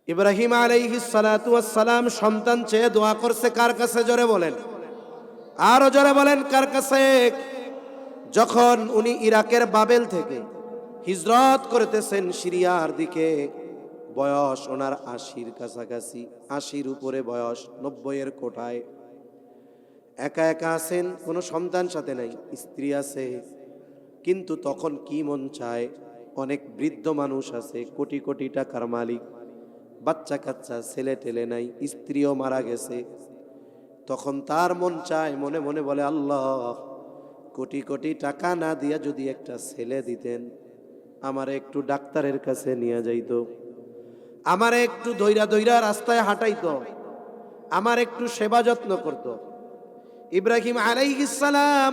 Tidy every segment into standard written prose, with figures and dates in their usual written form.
ইব্রাহিম আলাইহিস সালাতু ওয়াস সালাম সন্তান চেয়ে দোয়া করছে কার কাছে? জোরে বলেন, আরো জোরে বলেন, কার কাছে? যখন উনি ইরাকের বাবেল থেকে হিজরত করতেছেন সিরিয়ার দিকে, বয়স ওনার ৮০-র কাছাকাছি, ৮০-র উপরে বয়স, ৯০-এর কোঠায়। একা একা আছেন, কোনো সন্তান সাথে নাই, স্ত্রী আছে। কিন্তু তখন কি মন চায়, অনেক বৃদ্ধ মানুষ আছে, কোটি কোটি টাকার মালিক, বাচ্চা কাচ্চা ছেলে টেলে নাই, স্ত্রীও মারা গেছে। তখন তার মন চায়, মনে মনে বলে, আল্লাহ, কোটি কোটি টাকা না দিয়া যদি একটা ছেলে দিতেন, আমারে একটু ডাক্তারের কাছে নিয়ে যাইতো, আমারে একটু দইরা দইরা রাস্তায় হাঁটাইতো, আমার একটু সেবা যত্ন করত। ইব্রাহিম আলাইহিস সালাম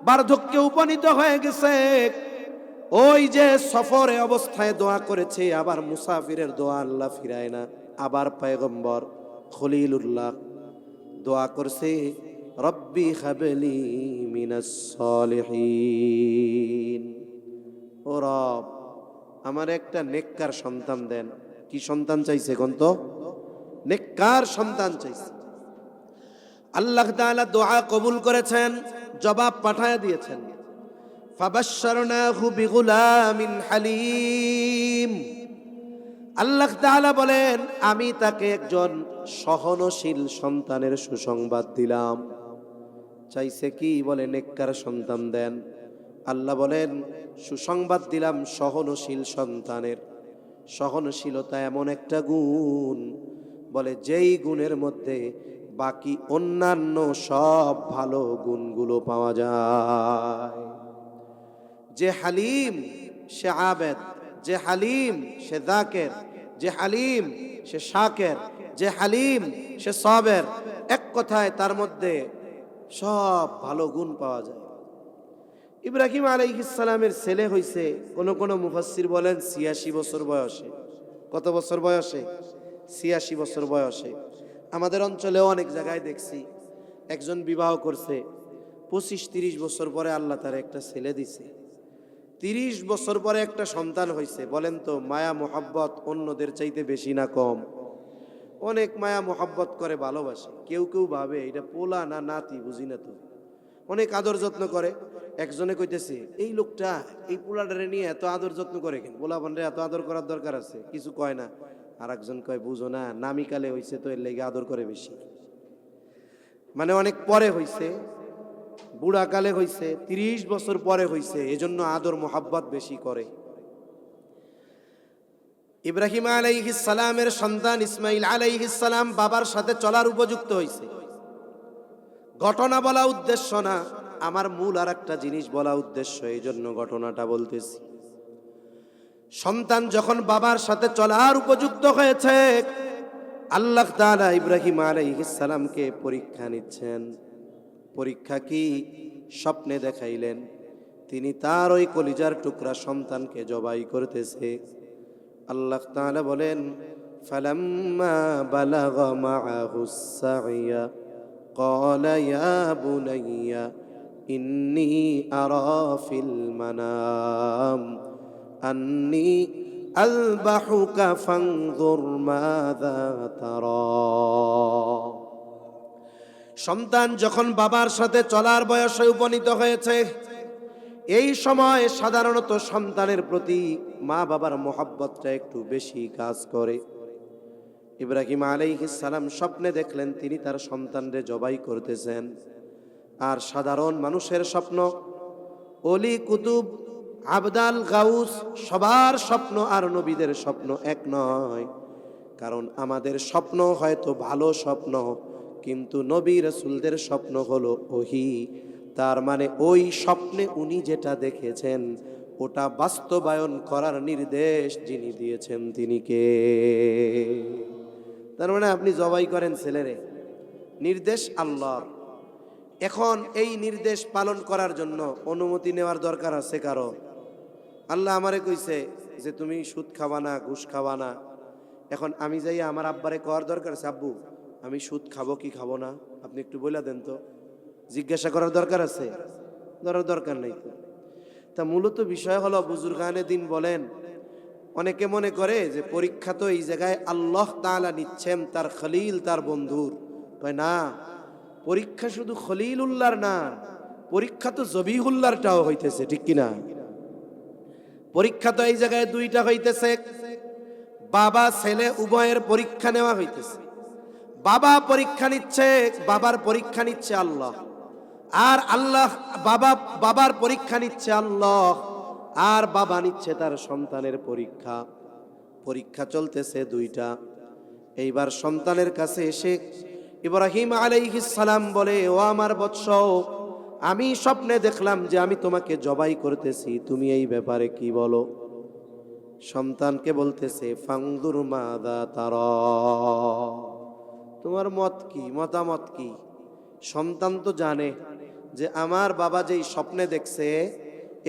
বার্ধক্যে উপনীত হয়ে গেছে। ওই যে সফরে অবস্থায় দোয়া করেছে, আবার মুসাফিরের দোয়া আল্লাহ ফিরায় না। আবার পয়গম্বর খলিলুল্লাহ দোয়া করছে, রব্বি হাবলি মিনাস সলিহিন, ও রব, আমার একটা নেককার সন্তান দেন। কি সন্তান চাইছে কোন তো? নেককার সন্তান চাইছে। আল্লাহ তাআলা দোয়া কবুল করেছেন, জবাব পাঠায় দিয়েছেন। ফাবাশশারনাহু বিগুলামিন হালিম। আল্লাহ তাআলা বলেন, আমি তাকে একজন সহনশীল সন্তানের সুসংবাদ দিলাম। চাইছে কি? বলে নেককার সন্তান দেন। আল্লাহ বলেন, সুসংবাদ দিলাম সহনশীল সন্তানের। সহনশীলতা এমন একটা গুণ, বলে যেই গুণের মধ্যে বাকি অন্যান্য সব ভালো গুণগুলো পাওয়া যায়। যে হালিম সে আবেদ, যে হালিম সে যাকের, যে হালিম সে শাকের, যে হালিম সে সাবের। এক কথায় তার মধ্যে সব ভালো গুণ পাওয়া যায়। ইব্রাহিম আলাইহিস সালামের ছেলে হইছে, কোন কোন মুফাসসির বলেন ৮৬ বছর বয়সে। কত বছর বয়সে? ৮৬ বছর বয়সে। আমাদের অঞ্চলেও অনেক জায়গায় দেখছি, একজন বিবাহ করছে, ২৫-৩০ বছর পরে আল্লাহ তার একটা ছেলে দিছে, ৩০ বছর পরে একটা সন্তান হইছে। বলেন তো, মায়া মোহাব্বত অন্যদের চাইতে বেশি না কম? অনেক মায়া মোহাব্বত করে, ভালোবাসে। কেউ কেউ ভাবে এটা পোলা না নাতি, বুঝি না তো। অনেক আদর যত্ন করে। একজনে কইতেছে, এই লোকটা এই পোলাটারে নিয়ে এত আদর যত্ন করে কেন? পোলা বানরে এত আদর করার দরকার আছে? কিছু কয় না। আর একজন কয়, বুঝো না, নামিকালে হইছে তো এর লেগে আদর করে বেশি। মানে অনেক পরে হইছে, বুড়াকালে হইছে, ৩০ বছর পরে হইছে, এজন্য আদর মোহাব্বত বেশি করে। ইব্রাহিম আলাইহিস সালামের সন্তান ইসমাইল আলাইহিস সালাম বাবার সাথে চলার উপযুক্ত হইছে। ঘটনা বলা উদ্দেশ্য না, আমার মূল আর একটা জিনিস বলা উদ্দেশ্য, এই জন্য ঘটনাটা বলতেছি। সন্তান যখন বাবার সাথে চলার উপযুক্ত হয়েছে, আল্লাহ তাআলা ইব্রাহিম আলাইহিস সালামকে পরীক্ষা নিচ্ছেন। পরীক্ষা কি? স্বপ্নে দেখাইলেন তিনি তার ওই কলিজার টুকরা সন্তানকে জবাই করতেছে। আল্লাহ তাআলা বলেন, ফালাম্মা বালাগা মাআহুস সাইয়া ক্বালা ইয়া বুনাইয়া ইন্নী আরা ফিল মানাম আন্নী আযবাহুকা ফানজুর মাযা তারা। সন্তান যখন বাবার সাথে চলার বয়সে উপনীত হয়েছে, এই সময় সাধারণত সন্তানের প্রতি মা বাবার মোহাব্বতটা একটু বেশি কাজ করে। ইব্রাহিম আলাইহিস সালাম স্বপ্নে দেখলেন তিনি তার সন্তানরে জবাই করতেছেন। আর সাধারণ মানুষের স্বপ্ন, অলি কুতুব, আবদাল গাউস, সবার স্বপ্ন আর নবীদের স্বপ্ন এক নয়। কারণ আমাদের স্বপ্ন হয়তো ভালো স্বপ্ন, কিন্তু নবী রাসূলদের স্বপ্ন হলো ওহী। তার মানে ওই স্বপ্নে উনি যেটা দেখেছেন ওটা বাস্তবায়ন করার নির্দেশ যিনি দিয়েছেন তিনি কে? তার মানে আপনি জবাই করেন ছেলেরে, নির্দেশ আল্লাহর। এখন এই নির্দেশ পালন করার জন্য অনুমতি নেওয়ার দরকার আছে কারো? আল্লাহ আমারে কইছে যে তুমি সুদ খাবা না, ঘুষ খাবা না। এখন আমি যাই আমার আব্বারে করার দরকার আছে, আব্বু আমি সুদ খাবো কি খাবো না, আপনি একটু বলে দেন তো? জিজ্ঞাসা করার দরকার আছে? দরকার নেই তো। তা মূলত বিষয় হলো, বুজুর্গানে দিন বলেন, অনেকে মনে করে যে পরীক্ষা তো এই জায়গায় আল্লাহ তাআলা নিচ্ছেন তার খলিল তার বন্ধুর। কয় না, পরীক্ষা শুধু খলিলুল্লাহর না, পরীক্ষা তো জবিহুল্লাহরটাও হইতেছে, ঠিক কিনা? পরীক্ষা তো এই জায়গায় দুইটা হইতেছে, বাবা ছেলে উভয়ের পরীক্ষা নেওয়া হইতেছে। বাবা পরীক্ষা নিচ্ছে, বাবার পরীক্ষা নিচ্ছে আল্লাহ, আর আল্লাহ বাবার পরীক্ষা নিচ্ছে আল্লাহ, আর বাবা নিচ্ছে তার সন্তানের পরীক্ষা। পরীক্ষা চলতেছে দুইটা। এইবার সন্তানের কাছে এসে ইব্রাহিম আলাইহিস সালাম বলে, ও আমার বৎস, আমি স্বপ্নে দেখলাম যে আমি তোমাকে জবাই করতেছি, তুমি এই ব্যাপারে কি বলো? সন্তানকে বলতেছে, ফাংদুর মাদা তারা, তোমার মত কি, মতামত কি? সন্তান তো জানে যে আমার বাবা যেই স্বপ্নে দেখছে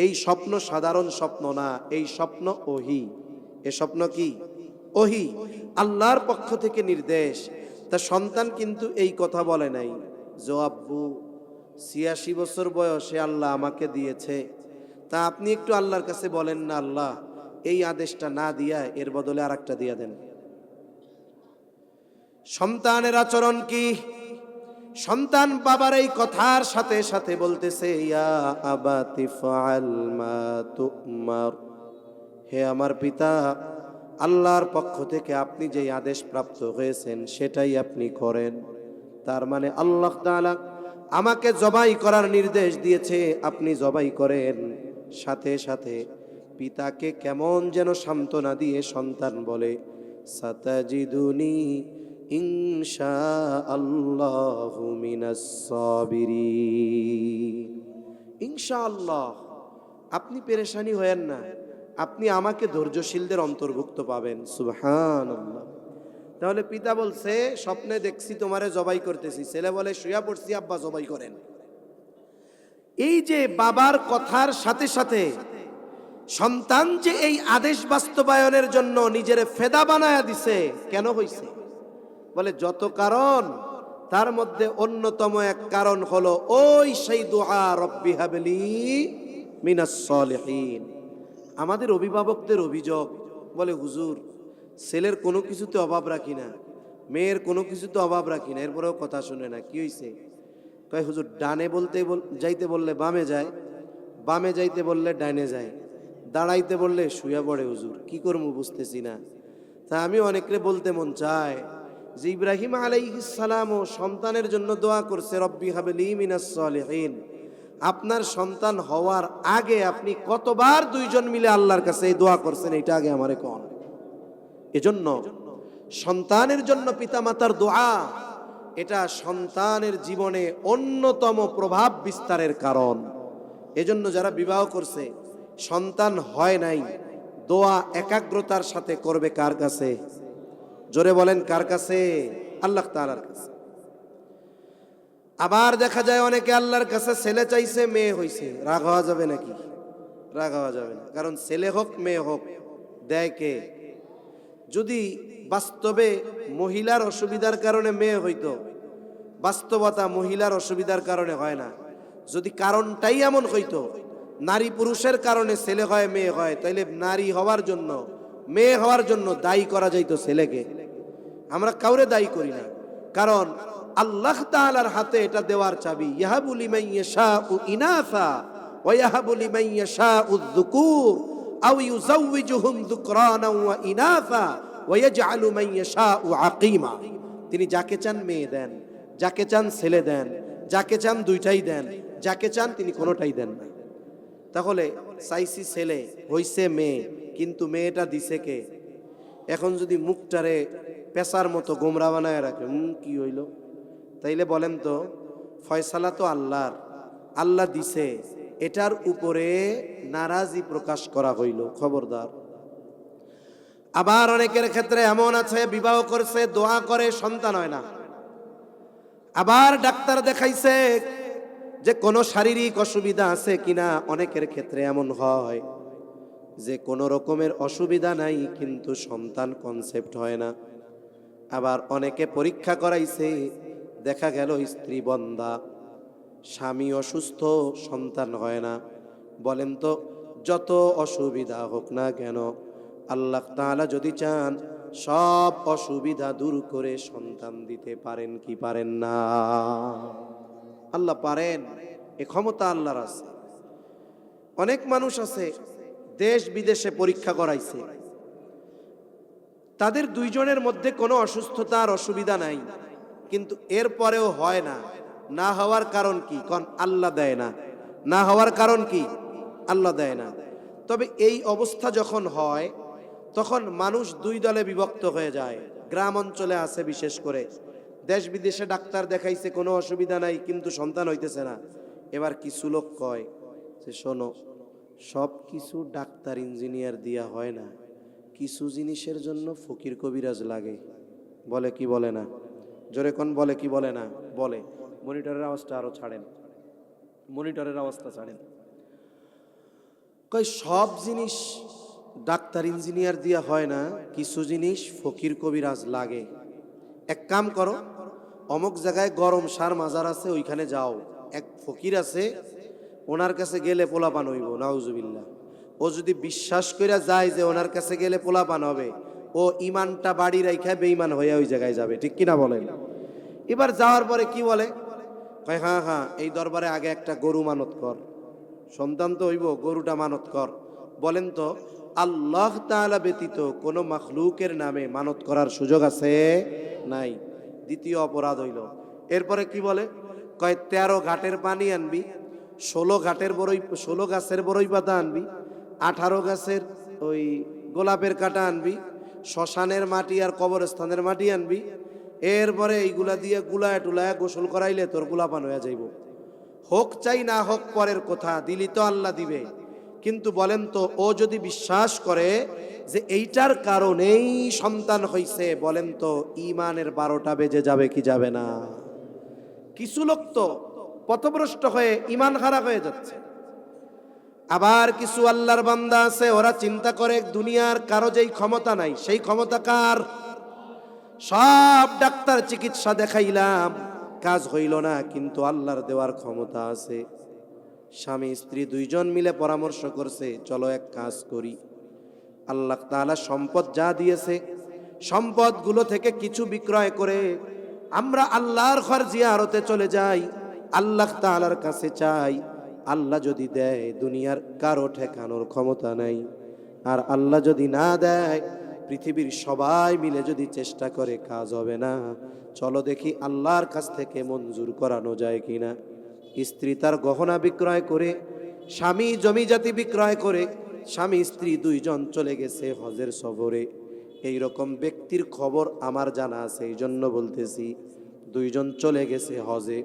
এই স্বপ্ন সাধারণ স্বপ্ন না, এই স্বপ্ন ওহী। এ স্বপ্ন কি? ওহী, আল্লাহর পক্ষ থেকে নির্দেশ। তা সন্তান কিন্তু এই কথা বলে নাই যে আব্বু ৮৬ বছর বয়সে আল্লাহ আমাকে দিয়েছে, তা আপনি একটু আল্লাহর কাছে বলেন না, আল্লাহ এই আদেশটা না দিয়া এর বদলে আর একটা দিয়া দেন। সন্তানের আচরণ কি? সন্তান বাবার এই কথার সাথে সাথে বলতেছে, ইয়া আবাতি ফাআল মা তুমার, হে আমার পিতা, আল্লাহর পক্ষ থেকে আপনি যে আদেশ প্রাপ্ত হয়েছেন সেটাই আপনি করেন। তার মানে আল্লাহ তাআলা আমাকে জবাই করার নির্দেশ দিয়েছে, আপনি জবাই করেন। সাথে সাথে পিতাকে কেমন যেন সান্ত্বনা দিয়ে সন্তান বলে, সাতাজিদুনি ইনশাআল্লাহু মিনাস সাবিরিন। ইনশাআল্লাহ, আপনি পেরেশানি হয়েন না, আপনি আমাকে ধৈর্যশীলদের অন্তর্ভুক্ত পাবেন। সুবহানাল্লাহ। তাহলে পিতা বলছে, স্বপ্নে দেখছি তোমারে জবাই করতেছি, ছেলে বলে শুয়া পড়ছি, আব্বা জবাই করেন। এই যে বাবার কথার সাথে সাথে সন্তান যে এই আদেশ বাস্তবায়নের জন্য নিজের ফেদা বানায়া দিছে, কেন হইছে? বলে যত কারণ, তার মধ্যে অন্যতম এক কারণ হলো ওই সেই দুআ, রব্বি হাবলি মিনাস সলিহিন। আমাদের অভিভাবকদের অভিযোগ, বলে হুজুর ছেলের কোনো কিছুতে অভাব রাখি না, মেয়ের কোনো কিছুতে অভাব রাখি না, এরপরেও কথা শুনে না, কি হইছে? কয় হুজুর ডানে বলতে যাইতে বললে বামে যায়, বামে যাইতে বললে ডাইনে যায়, দাঁড়াইতে বললে শুয়ে পড়ে, হুজুর কি করবো বুঝতেছি না। তা আমি অনেকরে বলতে মন চায় যে ইব্রাহিম আলাইহিস সালামও সন্তানের জন্য দোয়া করছে, রব্বি হাবলি মিনাস সলিহিন। আপনার সন্তান হওয়ার আগে আপনি কতবার দুইজন মিলে আল্লাহর কাছে এই দোয়া করছেন, এটা আগে আমারে কোন। এজন্য সন্তানের জন্য পিতামাতার দোয়া, এটা সন্তানের জীবনে অন্যতম প্রভাব বিস্তারের কারণ। এজন্য যারা বিবাহ করছে, সন্তান হয় নাই, দোয়া একাগ্রতার সাথে করবে কার কাছে? জোরে বলেন কার কাছে? আল্লাহ তাআলার কাছে। আবার দেখা যায় অনেকে আল্লাহর কাছে ছেলে চাইছে, মেয়ে হইছে, রাগ হওয়া যাবে নাকি? রাগ হওয়া যাবে না, কারণ ছেলে হোক মেয়ে হোক দেয় কে? যদি বাস্তবে মহিলার অসুবিধার কারণে মেয়ে হইতো, বাস্তবতা মহিলার অসুবিধার কারণে হয় না। যদি কারণটাই এমন হইতো নারী পুরুষের কারণে ছেলে হয় মেয়ে হয়, তাইলে নারী হওয়ার জন্য মেয়ে হওয়ার জন্য দায়ী করা যাইতো ছেলেকে। আমরা কাউরে দায়ী করি না, কারণ আল্লাহ তাআলার হাতে এটা দেওয়ার চাবি। ইয়াহাবু লিমান ইয়াশাউ ইনাসা ওয়া ইয়াহাবু লিমান ইয়াশাউ যুকুর আও ইউযাওয়িজুহুম যুকরানা ওয়া ইনাসা ওয়া ইয়াজআলু মান ইয়াশাউ আকীমা। তিনি যাকে চান মেয়ে দেন, যাকে চান ছেলে দেন, যাকে চান দুইটাই দেন, যাকে চান তিনি কোনোটাই দেন না। তাহলে চাইছি ছেলে, হইছে মেয়ে, কিন্তু মেয়েটা দিছে কে? এখন যদি মুখটারে পেশার মতো গোমরা বানায় রাখে, কি হইল? তাইলে বলেন তো, ফয়সালা তো আল্লাহর, আল্লাহ দিছে, এটার উপরে নারাজি প্রকাশ করা হইল, খবরদার। আবার অনেকের ক্ষেত্রে এমন আছে, বিবাহ করছে, দোয়া করে, সন্তান হয় না। আবার ডাক্তার দেখাইছে যে কোনো শারীরিক অসুবিধা আছে কিনা। অনেকের ক্ষেত্রে এমন হয় যে কোনো রকমের অসুবিধা নাই, কিন্তু সন্তান কনসেপ্ট হয় না। আবার অনেকে পরীক্ষা করাইছে, দেখা গেল স্ত্রী বন্ধা, স্বামী অসুস্থ, সন্তান হয় না। বলেন তো, যত অসুবিধা হোক না কেন, আল্লাহ তাআলা যদি চান সব অসুবিধা দূর করে সন্তান দিতে পারেন কি পারেন না? আল্লাহ পারেন, এ ক্ষমতা আল্লাহর আছে। অনেক মানুষ আছে দেশ বিদেশে পরীক্ষা করাইছে, তাদের দুইজনের মধ্যে কোনো অসুস্থতার অসুবিধা নাই, কিন্তু এরপরেও হয় না। না হওয়ার কারণ কি? কোন আল্লাহ দেয় না। না হওয়ার কারণ কি? আল্লাহ দেয় না। তবে এই অবস্থা যখন হয় তখন মানুষ দুই দলে বিভক্ত হয়ে যায়। গ্রাম অঞ্চলে আছে বিশেষ করে, দেশ বিদেশে ডাক্তার দেখাইছে, কোনো অসুবিধা নাই, কিন্তু সন্তান হইতেছে না। এবার কিছু লোক কয় যে শোনো, সব কিছু ডাক্তার ইঞ্জিনিয়ার দিয়া হয় না, কিছু জিনিসের জন্য ফকির কবিরাজ লাগে। বলে কি বলে না? জোরে কোন বলে কি বলে না? বলে। মনিটরের আওয়াজটা আরো ছাড়েন, মনিটরের আওয়াজটা ছাড়েন। কই সব জিনিস ডাক্তার ইঞ্জিনিয়ার দিয়া হয় না, কিছু জিনিস ফকির কবিরাজ লাগে। এক কাম করো, অমুক জায়গায় গরম সার মাজার আছে, ওইখানে যাও, এক ফকির আছে, ওনার কাছে গেলে পোলাপান হইব। নাউজুবিল্লাহ। ও যদি বিশ্বাস কইরা যায় যে ওনার কাছে গেলে পোলাপান হবে, ও ইমানটা বাড়ি রাইখা বেঈমান হইয়া ওই জায়গায় যাবে। ঠিক কিনা বলেন? এবার যাওয়ার পরে কি বলে? কয় হ্যাঁ হ্যাঁ, এই দরবারে আগে একটা গরু মানত কর, সন্তান তো হইব, গরুটা মানত কর। বলেন তো, আল্লাহ তাআলা ব্যতীত কোনো মাখলুকের নামে মানত করার সুযোগ আছে? নাই। দ্বিতীয় অপরাধ হইল। এরপরে কি বলে? কয় 13 ঘাটের পানি আনবি, 16 গাছের বড়ই পাতা আনবি, 18 গাছের ওই গোলাপের কাটা আনবি, শ্মশানের মাটি আর কবরস্থানের মাটি আনবি, এরপরে এইগুলা দিয়ে গুলায় টুলায় গোসল করাইলে তোর গোলাপান হয়ে যাইব। হোক চাই না হোক পরের কথা, দিলি তো আল্লাহ দিবে। কিন্তু বলেন তো, ও যদি বিশ্বাস করে যে এইটার কারণেই সন্তান হইছে, বলেন তো ঈমানের 12টা বেজে যাবে কি যাবে না? কিছু লোক তো পথভ্রষ্ট হয়ে ঈমান হারা হয়ে যাচ্ছে। আবার কিছু আল্লাহর বান্দা আছে, ওরা চিন্তা করে দুনিয়ার কারো যেই ক্ষমতা নাই, সেই ক্ষমতা কার? সব ডাক্তার চিকিৎসা দেখাইলাম, কাজ হইল না, কিন্তু আল্লাহর দেওয়ার ক্ষমতা আছে। স্বামী স্ত্রী দুইজন মিলে পরামর্শ করছে, চলো এক কাজ করি, আল্লাহ তাআলা সম্পদ যা দিয়েছে, সম্পদগুলো থেকে কিছু বিক্রয় করে আমরা আল্লাহর ঘর জিয়ারতে চলে যাই, আল্লাহ তাআলার কাছে চাই। আল্লাহ যদি দেয়, দুনিয়ার কারো ঠেকানোর ক্ষমতা নাই। আর আল্লাহ যদি না দেয়, পৃথিবীর সবাই মিলে যদি চেষ্টা করে, কাজ হবে না। চলো দেখি আল্লাহর কাছ থেকে মঞ্জুর করানো যায় কিনা। স্ত্রী তার গহনা বিক্রয় করে, স্বামী জমি জাতি বিক্রয় করে, স্বামী স্ত্রী দুইজন চলে গেছে হজের সফরে। এইরকম ব্যক্তির খবর আমার জানা আছে, এই জন্য বলতেছি। দুইজন চলে গেছে হজে।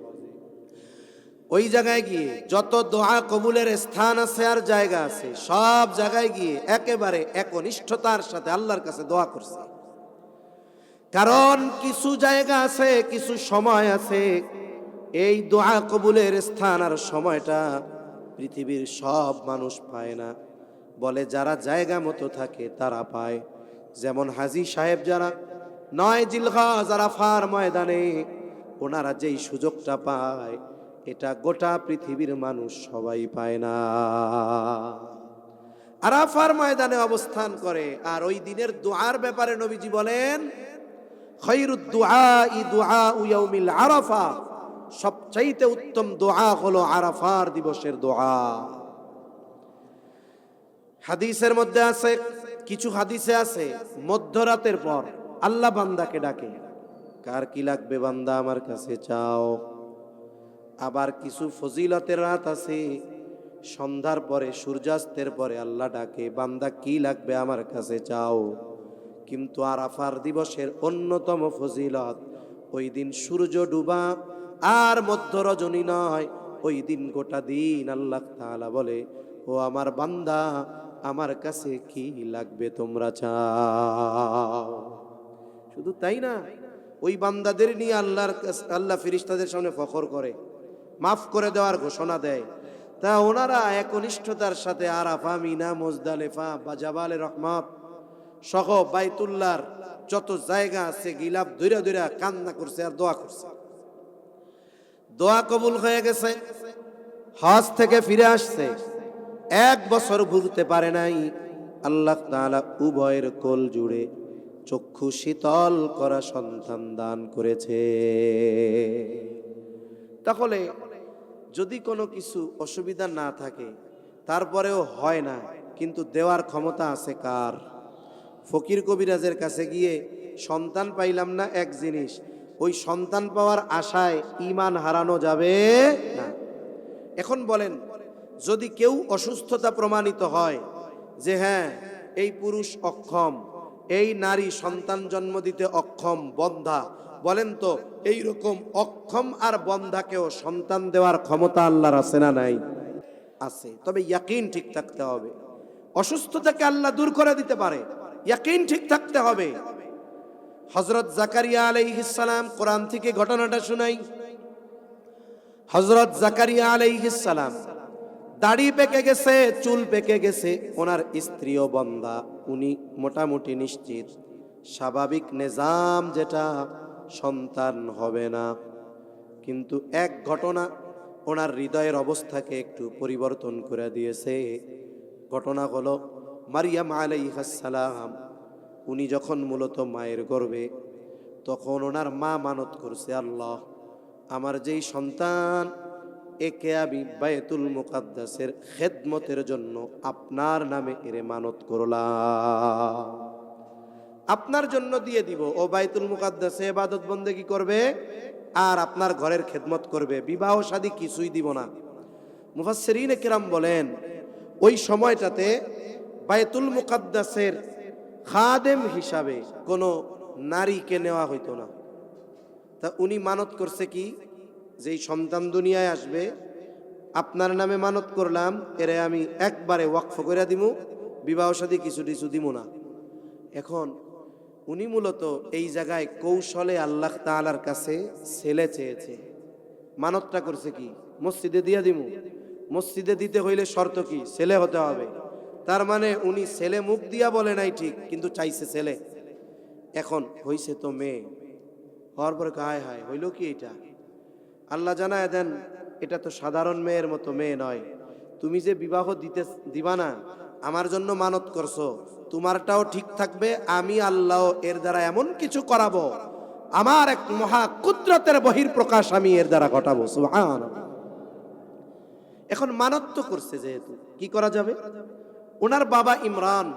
ওই জায়গায় গিয়ে যত দোয়া কবুলের স্থান আছে আর জায়গা আছে, সব জায়গায় গিয়ে একেবারে একনিষ্ঠতার সাথে আল্লাহর কাছে দোয়া করছে। কারণ কিছু জায়গা আছে, কিছু সময় আছে, এই দোয়া কবুলের স্থান আর সময়টা পৃথিবীর সব মানুষ পায় না। বলে যারা জায়গা মতো থাকে তারা পায়। যেমন হাজী সাহেব যারা 9 জিলহজ আরাফার ময়দানে ওনারা যেই সুযোগটা পায়, এটা গোটা পৃথিবীর মানুষ সবাই পায় না। আরাফার ময়দানে অবস্থান করে, আর ওই দিনের দোয়ার ব্যাপারে নবীজি বলেন, খায়রুদ দুআই দুআউ ইয়াউমিল আরাফা, সবচাইতে উত্তম দোয়া হলো আরাফার দিবসের দোয়া। হাদিসের মধ্যে আছে, কিছু হাদিসে আছে, মধ্যরাতের পর আল্লাহ বান্দাকে ডাকে, কার কি লাগবে বান্দা আমার কাছে চাও। আবার কিছু ফজিলতের রাত আছে, সন্ধ্যার পরে সূর্যাস্তের পরে আল্লাহ ডাকে, বান্দা কি লাগবে আমার কাছে চাও। কিন্তু আরাফার দিবসের অন্যতম ফজিলত, ওই দিন সূর্য ডুবা আর মধ্য রজনী নয়, ওই দিন গোটা দিন আল্লাহ তাআলা বলে, ও আমার বান্দা, আমার কাছে কি লাগবে তোমরা চাও। শুধু তাই না, ওই বান্দাদের নিয়ে আল্লাহ ফেরেশতাদের সামনে ফখর করে, মাফ করে দেওয়ার ঘোষণা দেয়। তা ওনারা একনিষ্ঠতার সাথে আরাফা, মিনা, মুজদালিফা বা জাবালে রহমত সহ বাইতুল্লাহর যত জায়গা আছে, গিলাপ ধইরা ধইরা কান্না করছে আর দোয়া করছে। দোয়া কবুল হয়ে গেছে, হজ থেকে ফিরে আসছে, 1 বছর ঘুরতে পারে নাই, আল্লাহ তাআলা উভয়ের কোল জুড়ে চক্ষু শীতল করা সন্তান দান করেছে। তাহলে যদি কোনো কিছু অসুবিধা না থাকে, তারপরেও হয় না, কিন্তু দেওয়ার ক্ষমতা আছে কার? ফকির কবিরাজের কাছে গিয়ে সন্তান পাইলাম না এক জিনিস, ওই সন্তান পাওয়ার আশায় ঈমান হারানো যাবে না। এখন বলেন, যদি কেউ অসুস্থতা প্রমাণিত হয় যে হ্যাঁ এই পুরুষ অক্ষম, এই নারী সন্তান জন্ম দিতে অক্ষম, বন্ধা, বলেন তো এই রকম অক্ষম আর বন্ধাকেও সন্তান দেওয়ার ক্ষমতা আল্লাহর আছে না নাই? আছে। তবে ইয়াকিন ঠিক থাকতে হবে। অসুস্থতাকে আল্লাহ দূর করে দিতে পারে, ইয়াকিন ঠিক থাকতে হবে। হযরত জাকারিয়া আলাইহিস সালাম, কোরআন থেকে ঘটনাটা শুনাই। হযরত জাকারিয়া আলাইহিস সালাম দাড়ি পেকে গেছে, চুল পেকে গেছে, ওনার স্ত্রীও বন্ধা, উনি মোটামুটি নিশ্চিত স্বাভাবিক নিজাম যেটা, সন্তান হবে না। কিন্তু এক ঘটনা ওনার হৃদয়ের অবস্থাকে একটু পরিবর্তন করে দিয়েছে। ঘটনা হলো মারিয়াম আলাইহিস সালাম, উনি যখন মূলত মায়ের গর্ভে, তখন ওনার মা মানত করছে, আল্লাহ আমার যেই সন্তান, একে আমি বাইতুল মুকাদ্দাসের খেদমতের জন্য আপনার নামে এরে মানত করলাম, আপনার জন্য দিয়ে দিব। ও বাইতুল মুকাদ্দাসে ইবাদত বন্দেগী করবে আর আপনার ঘরের খেদমত করবে, বিবাহ শাদী কিছুই দিব না। মুফাসসিরিনে কিরাম বলেন, ওই সময়টাতে বাইতুল মুকাদ্দাসের খাদেম হিসাবে কোনো নারীকে নেওয়া হইতো না। তা উনি মানত করছে কি, যেই সন্তান দুনিয়ায় আসবে আপনার নামে মানত করলাম, এরে আমি একবারে ওয়াকফ করে দিমু, বিবাহ শাদী কিছু দিব না। এখন উনি মূলত এই জায়গায় কৌশলে আল্লাহ তাআলার কাছে ছেলে চেয়েছে। মানতটা করছে কি, মসজিদে দিয়া দিমু, মসজিদে দিতে হইলে শর্ত কি, ছেলে হতে হবে। তার মানে উনি ছেলে মুখ দিয়া বলে নাই ঠিক, কিন্তু চাইছে ছেলে। এখন হইছে তো মেয়ে, হওয়ার পরে হায় হায় হইল কি এটা? আল্লাহ জানায় দেন, এটা তো সাধারণ মেয়ের মতো মেয়ে নয়, তুমি যে বিবাহ দিবা না, আমার জন্য মানত করছো, তোমারটাও ঠিক থাকবে, আমি আল্লাহ এর দ্বারা এমন কিছু করাবো, আমার এক মহা কুদরতের বহির প্রকাশ আমি এর দ্বারা ঘটাবো। সুবহানাল্লাহ। এখন মানত তো করছে, যেহেতু কি করা যাবে? ওনার বাবা ইমরান,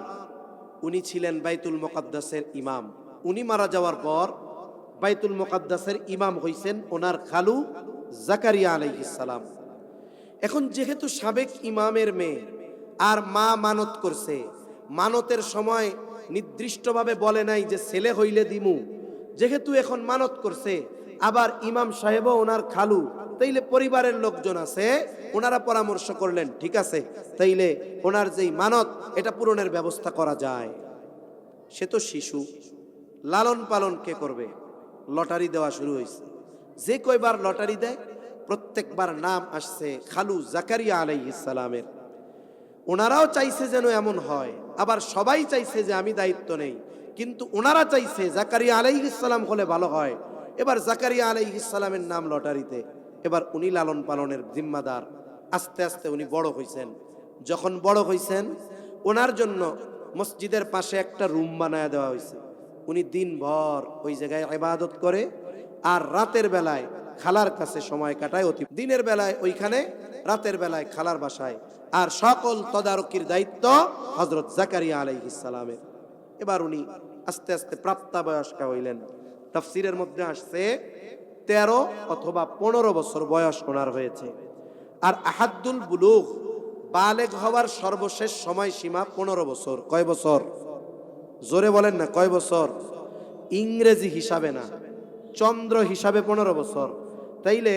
উনি ছিলেন বাইতুল মুকাদ্দাসের ইমাম। উনি মারা যাওয়ার পর বাইতুল মুকাদ্দাসের ইমাম হইছেন ওনার খালু জাকারিয়া আলাইহিস সালাম। এখন যেহেতু সাবেক ইমামের মেয়ে আর মা মানত করছে, মানতের সময় নির্দিষ্টভাবে বলে নাই যে ছেলে হইলে দিমু, যেহেতু এখন মানত করছে, আবার ইমাম সাহেবও ওনার খালু, তাইলে পরিবারের লোকজন আছে, ওনারা পরামর্শ করলেন ঠিক আছে, তাইলে ওনার যেই মানত এটা পূরণের ব্যবস্থা করা যায়। সে তো শিশু, লালন পালন কে করবে? লটারি দেওয়া শুরু হয়েছে। যে কয়বার লটারি দেয় প্রত্যেকবার নাম আসছে খালু জাকারিয়া আলাইহিস সালামের। ওনারাও চাইছে যেন এমন হয়, আবার সবাই চাইছে যে আমি দায়িত্ব নেই, কিন্তু ওনারা চাইছে জাকারিয়া আলাইহিস সালাম হলে ভালো হয়। এবার জাকারিয়া আলাইহিস সালামের নাম লটারিতে, এবার উনি লালন পালনের জিম্মাদার। আস্তে আস্তে উনি বড় হইছেন। যখন বড় হইছেন, ওনার জন্য মসজিদের পাশে একটা রুম বানায় দেওয়া হয়েছে। উনি দিনভর ওই জায়গায় ইবাদত করে, আর রাতের বেলায় খালার কাছে সময় কাটায়। অতি দিনের বেলায় ওইখানে, রাতের বেলায় খালার বাসায়, আর সকল তদারকির দায়িত্ব হযরত জাকারিয়া আলাইহিস সালামের। এবার উনি আস্তে আস্তে প্রাপ্তবয়স্ক হইলেন। তাফসীরের মধ্যে আসছে 13 অথবা 15 বছর বয়স ওনার হয়েছে। আর আহাদ্দুল বুলুগ, বালেগ হওয়ার সর্বশেষ সময় সীমা 15 বছর। কয় বছর? জোরে বলেন না, কয় বছর? ইংরেজি হিসাবে না, চন্দ্র হিসাবে 15 বছর। তাইলে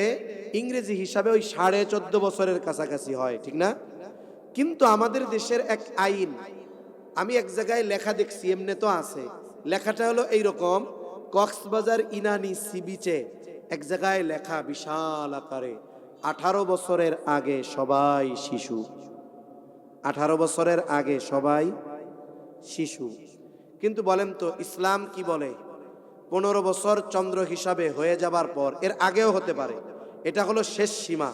ইংরেজি হিসাবে ওই 14.5 বছরের কাছাকাছি হয়, ঠিক না? কিন্তু আমাদের দেশের এক আইন, আমি এক জায়গায় লেখা দেখছি, এমনি তো আছে, লেখাটা হলো এইরকম, কক্সবাজার ইনানি সি বিচে এক জায়গায় লেখা বিশাল আকারে, 18 বছরের আগে সবাই শিশু। 18 বছরের আগে সবাই শিশু। কিন্তু বলেন তো ইসলাম কি বলে? 15 বছর চন্দ্র হিসাবে হয়ে যাবার পর, এর আগেও হতে পারে, এটা হলো শেষ সীমা।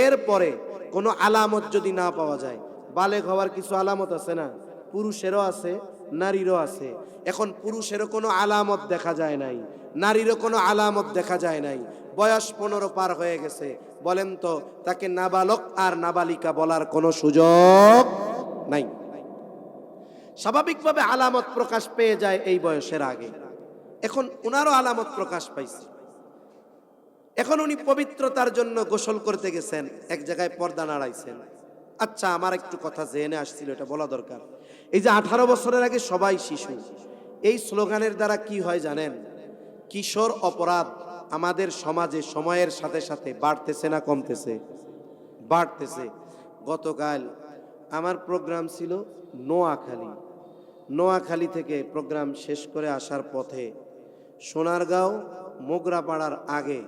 এর পরে কোনো আলামত যদি না পাওয়া যায়, বালেগ হওয়ার কিছু আলামত আছে না, পুরুষেরও আছে, নারীরও আছে। এখন পুরুষেরও কোনো আলামত দেখা যায় নাই, নারীরও কোনো আলামত দেখা যায় নাই। বয়স 15 পার হয়ে গেছে, বলেন তো তাকে নাবালক আর নাবালিকা বলার কোনো সুযোগ নাই। স্বাভাবিকভাবে আলামত প্রকাশ পেয়ে যায় এই বয়সের আগে। এখন উনারও আলামত প্রকাশ পাইছে। এখন উনি পবিত্রতার জন্য গোসল করতে গেছেন, এক জায়গায় পর্দা নাড়াইছেন। আচ্ছা, আমার একটু কথা জেনে আসছিল, এটা বলা দরকার। এই যে 18 বছরের আগে সবাই শিশু, এই স্লোগানের দ্বারা কি হয় জানেন? কিশোর অপরাধ আমাদের সমাজে সময়ের সাথে সাথে বাড়তেছে না কমতেছে? বাড়তেছে। গতকাল আমার প্রোগ্রাম ছিল নোয়াখালী। নোয়াখালী থেকে প্রোগ্রাম শেষ করে আসার পথে সোনারগাঁও মোগরাপাড়ার আগে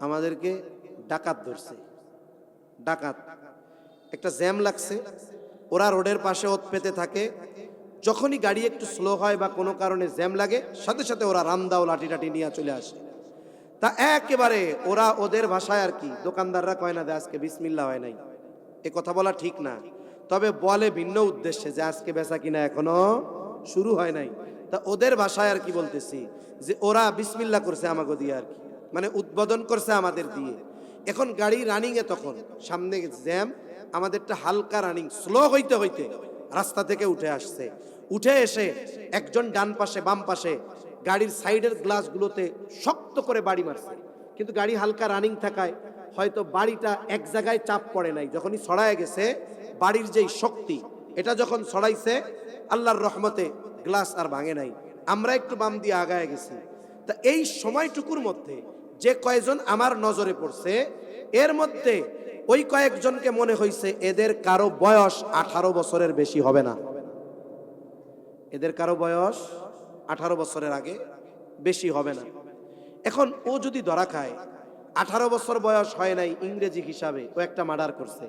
আমাদেরকে ডাকাত ধরছে। ডাকাত, একটা জ্যাম লাগছে, ওরা রোডের পাশে ওত পেতে থাকে। যখনই গাড়ি একটু স্লো হয় বা কোনো কারণে জ্যাম লাগে, সাথে সাথে ওরা রামদাও লাঠি টাঠি নিয়ে চলে আসে। তা একেবারে ওরা ওদের ভাষায় আর কি, দোকানদাররা কয় না যে আজকে বিসমিল্লাহ হয় নাই, এ কথা বলা ঠিক না, তবে বলে ভিন্ন উদ্দেশ্যে যে আজকে বেচা কিনা এখনো শুরু হয় নাই। তা ওদের ভাষায় আর কি বলতেছি যে ওরা বিসমিল্লাহ করছে আমাকে দিয়ে আর কি, মানে উদ্বোধন করছে আমাদের দিয়ে। এখন গাড়ি রানিং এ, তখন সামনে জ্যাম, আমাদেরটা হালকা রানিং, স্লো হইতে হইতে রাস্তা থেকে উঠে আসছে। উঠে এসে একজন ডান পাশে বাম পাশে গাড়ির সাইডের গ্লাসগুলোতে শক্ত করে বাড়ি মারছে। কিন্তু গাড়ি হালকা রানিং থাকায় হয়তো বাড়িটা এক জায়গায় চাপ পড়ে নাই, যখনই ছড়ায় গেছে বাড়ির যেই শক্তি, এটা যখন ছড়াইছে আল্লাহর রহমতে গ্লাস আর ভাঙে নাই। আমরা একটু বাম দিয়ে আগায় গেছি। তা এই সময়টুকুর মধ্যে যে কয়েকজন আমার নজরে পড়ছে, এর মধ্যে ওই কয়েকজনকে মনে হয়েছে এদের কারো বয়স 18 বছরের বেশি হবে না। এদের কারো বয়স 18 বছরের আগে বেশি হবে না। এখন ও যদি ধরা খায়, 18 বছর বয়স হয় নাই ইংরেজি হিসাবে, ও একটা মার্ডার করছে,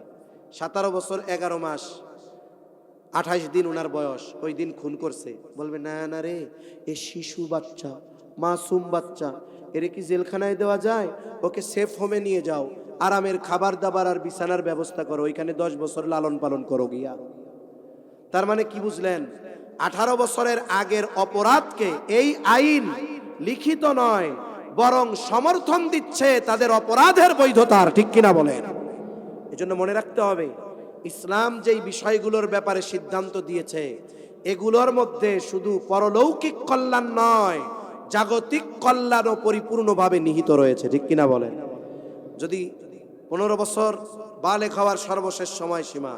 17 বছর 11 মাস 28 দিন ওনার বয়স, ওই দিন খুন করছে, বলবে না না রে, এ শিশু বাচ্চা, মাসুম বাচ্চা, এর কি জেলখানায় দেওয়া যায়? ওকে সেফ হোমে নিয়ে যাও, আরামের খাবার দাবার আর বিছানার ব্যবস্থা করো, ওইখানে 10 বছর লালন পালন করো গিয়া। তার মানে কি বুঝলেন? 18 বছরের আগের অপরাধকে এই আইন লিখিত নয়, বরং সমর্থন দিচ্ছে তাদের অপরাধের বৈধতার, ঠিক কিনা বলেন? এজন্য মনে রাখতে হবে, ইসলাম যেই বিষয়গুলোর ব্যাপারে সিদ্ধান্ত দিয়েছে, এগুলোর মধ্যে শুধু পরলৌকিক কল্যাণ নয়, জাগতিক কল্যাণও পরিপূর্ণভাবে নিহিত রয়েছে, ঠিক কিনা বলেন? যদি 15 বছর বালেগ হওয়ার সর্বশেষ সময়সীমা,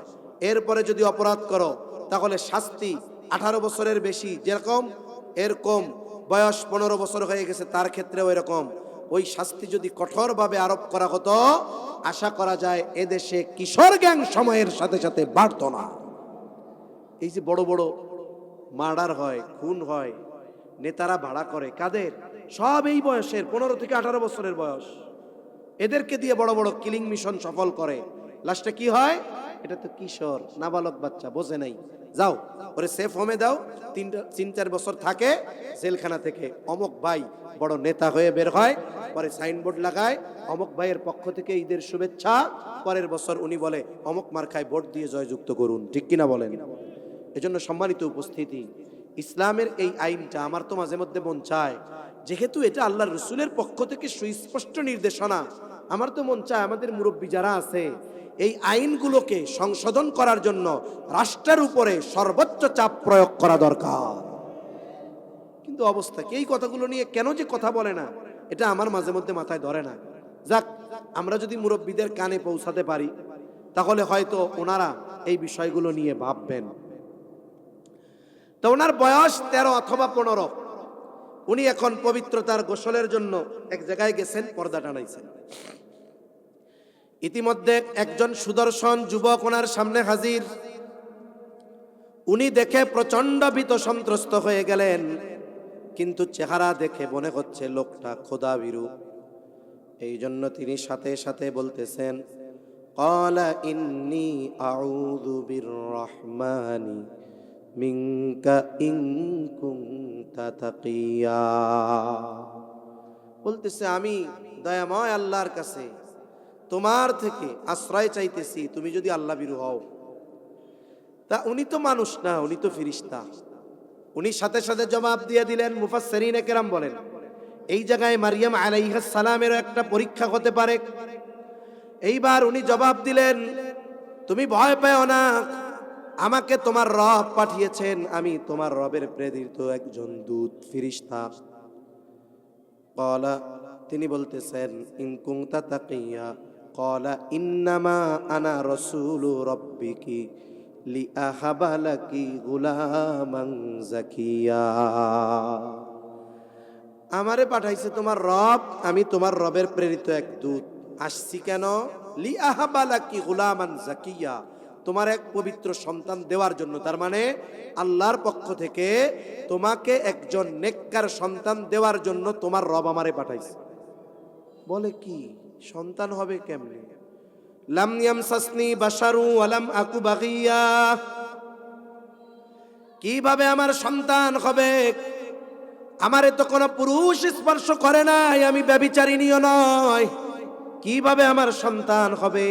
এরপরে যদি অপরাধ করো তাহলে শাস্তি 18 বছরের বেশি যেরকম, এরকম বয়স 15 বছর হয়ে গেছে তার ক্ষেত্রেও এরকম, ওই শাস্তি যদি কঠোরভাবে আরোপ করা হতো, আশা করা যায় এদেশে কিশোর গ্যাং সময়ের সাথে সাথে বাড়তো না। এই যে বড় বড় মার্ডার হয়, খুন হয়, নেতারা ভাড়া করে কাদের? সব এই বয়সের 15 থেকে 18 বছরের বয়স, এদেরকে দিয়ে বড় বড় কিলিং মিশন সফল করে। লাস্টে কি হয়? এটা তো কিশোর নাবালক বাচ্চা, বোঝে নাই, যাও ওরে সেফ হোমে দাও, 3-4 বছর থাকে জেলখানা থেকে। অমুক ভাই বড় নেতা হয়ে বের হয়, পরে সাইনবোর্ড লাগায় অমুক ভাইয়ের পক্ষ থেকে ঈদের শুভেচ্ছা, পরের বছর উনি বলে অমুক মার্কায় ভোট দিয়ে জয়যুক্ত করুন, ঠিক কিনা বলেন? এজন্য সম্মানিত উপস্থিতি, ইসলামের এই আইনটা আমার তো মাঝে মধ্যে মন চায়, যেহেতু এটা আল্লাহর রসুলের পক্ষ থেকে সুস্পষ্ট নির্দেশনা, আমার তো মন চায় আমাদের মুরব্বী যারা আছে এই আইনগুলোকে সংশোধন করার জন্য রাষ্ট্রের উপরে সর্বোচ্চ চাপ প্রয়োগ করা দরকার। কিন্তু অবস্থা কি, এই কথাগুলো নিয়ে কেন যে কথা বলে না, এটা আমার মাঝে মধ্যে মাথায় ধরে না। যাক, আমরা যদি মুরব্বীদের কানে পৌঁছাতে পারি তাহলে হয়তো ওনারা এই বিষয়গুলো নিয়ে ভাববেন। তো ওনার বয়স 13 অথবা 15, উনি এখন পবিত্রতার গোসলের জন্য এক জায়গায় গেছেন, পর্দা টানাইছেন। ইতিমধ্যে একজন সুদর্শন যুবক ওনার সামনে হাজির। উনি দেখে প্রচন্ড ভীত সন্ত্রস্ত হয়ে গেলেন, কিন্তু চেহারা দেখে মনে হচ্ছে লোকটা খোদাভীরু। এই জন্য তিনি সাথে সাথে বলতেছেন, ক্বালা ইন্নী আউযু বিররহমানি মিনকা ইন কুনতা তাকিয়া। বলতেছে আমি দয়াময় আল্লাহর কাছে তোমার থেকে আশ্রয় চাইতেছি, তুমি যদি আল্লাহ ভীরু হও। তা উনি তো মানুষ না, উনি তো ফেরেশতা। উনি সাথে সাথে জবাব দিয়ে দিলেন। মুফাসসিরিনে কেরাম বলেন এই জায়গায় মারিয়াম আলাইহিস সালামেরও একটা পরীক্ষা হতে পারে। এইবার উনি জবাব দিলেন, তুমি ভয় পেও না, আমাকে তোমার রব পাঠিয়েছেন, আমি তোমার রবের প্রেরিত একজন দূত, ফেরেশতা। ক্বালা, তিনি বলতেছেন, ইন কুনতা তাকিয়া, ক্বালা ইন্নামা আনা রাসূলু রাব্বিকি লিআহাবা লাকি গুলামান যাকিয়া। আমারে পাঠাইছে তোমার রব, আমি তোমার রবের প্রেরিত এক দূত। আসছি কেন? লিআহাবা লাকি গুলামান যাকিয়া, তোমার এক পবিত্র সন্তান দেওয়ার জন্য। তার মানে আল্লাহর পক্ষ থেকে তোমাকে একজন নেককার সন্তান দেওয়ার জন্য তোমার রব আমারে পাঠাইছে। বলে কি সন্তান হবে কেমনে? লাম ইয়ামসাসনি বাশারু ওয়া লাম আকু বাগিয়া, কিভাবে আমার সন্তান হবে? আমারে তো কোনো পুরুষ স্পর্শ করে নাই, আমি ব্যভিচারিণীও নয়, কিভাবে আমার সন্তান হবে?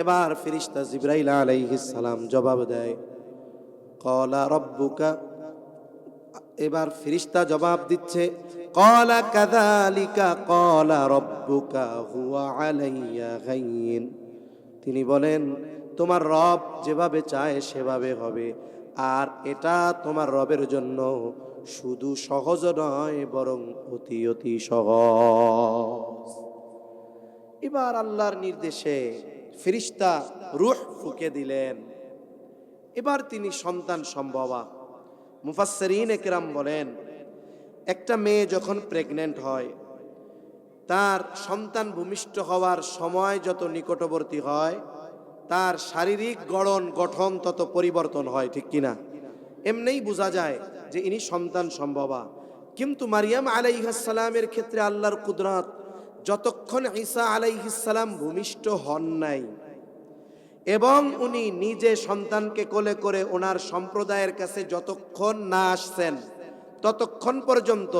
এবার ফেরেশতা জিবরাইল আলাইহিস সালাম জবাব দেয়, ক্বালা রাব্বুকা। এবার ফেরেশতা জবাব দিচ্ছে, ক্বালা কাযালিকা ক্বালা রাব্বুকা হুয়া আলাইয়া গায়্যিন। তিনি বলেন তোমার রব যেভাবে চায় সেভাবে হবে, আর এটা তোমার রবের জন্য শুধু সহজ নয়, বরং অতি অতি সহজ। এবার আল্লাহর নির্দেশে ফেরেশতা রূহ ফুঁকে দিলেন। এবার তিনি সন্তান সম্ভবা। মুফাসসিরিনে কেরাম বলেন একটা মেয়ে যখন প্রেগন্যান্ট হয়, তার সন্তান ভূমিষ্ঠ হওয়ার সময় যত নিকটবর্তী হয়, তার শারীরিক গঠন তত পরিবর্তন হয়, ঠিক কিনা? এমনিই বোঝা যায় যে ইনি সন্তান সম্ভবা। কিন্তু মারিয়াম আলাইহিস সালামের ক্ষেত্রে আল্লাহর কুদরত, যতক্ষণ ঈসা আলাইহিস সালাম ভূমিষ্ঠ হন নাই এবং উনি নিজে সন্তানকে কোলে করে ওনার সম্প্রদায়ের কাছে যতক্ষণ না আসছেন, ততক্ষণ পর্যন্ত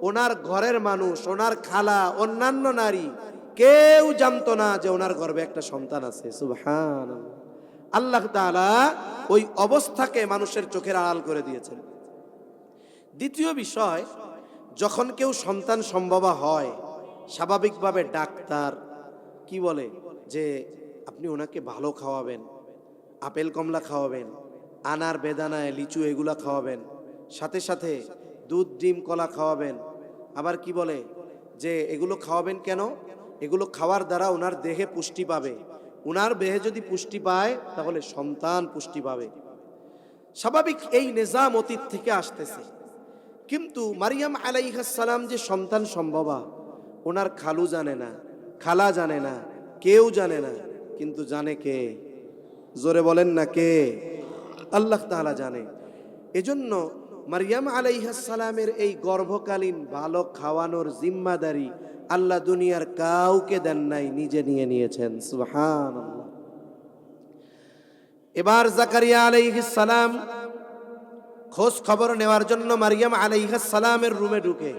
ওনার ঘরের মানুষ, ওনার খালা, অন্যান্য নারী কেউ জানতো না যে ওনার গর্ভে একটা সন্তান আছে। সুবহানাল্লাহ। আল্লাহ তাআলা ওই অবস্থাকে মানুষের চোখের আড়াল করে দিয়েছেন। দ্বিতীয় বিষয়, যখন কেউ সন্তান সম্ভবা হয়, স্বাভাবিকভাবে ডাক্তার কি বলে যে আপনি ওনাকে ভালো খাওয়াবেন, আপেল কমলা খাওয়াবেন, আনার বেদানায় লিচু এগুলা খাওয়াবেন, সাথে সাথে দুধ ডিম কলা খাওয়াবেন। আবার কি বলে যে এগুলো খাওয়াবেন কেন? এগুলো খাওয়ার দ্বারা ওনার দেহে পুষ্টি পাবে, ওনার দেহে যদি পুষ্টি পায় তাহলে সন্তান পুষ্টি পাবে। স্বাভাবিক এই নিজাম অতীত থেকে আসতেছে। কিন্তু মারিয়াম আলাইহিস সালাম যে সন্তান সম্ভবা, ওনার খালু জানে না, খালা জানে না, কেউ জানে না, কিন্তু জানে কে? জোরে বলেন না কে? আল্লাহ তাআলা জানে। এজন্য মারিয়াম আলাইহিস সালামের এই গর্ভকালীন ভালো খাওয়ানোর জিম্মাদারি আল্লাহ দুনিয়ার কাউকে দেন নাই, নিজে নিয়ে নিয়েছেন। সুবহানাল্লাহ। এবার জাকারিয়া আলাইহিস সালাম খোঁজ খবর নেওয়ার জন্য মারিয়াম আলাইহিস সালামের রুমে ঢুকে।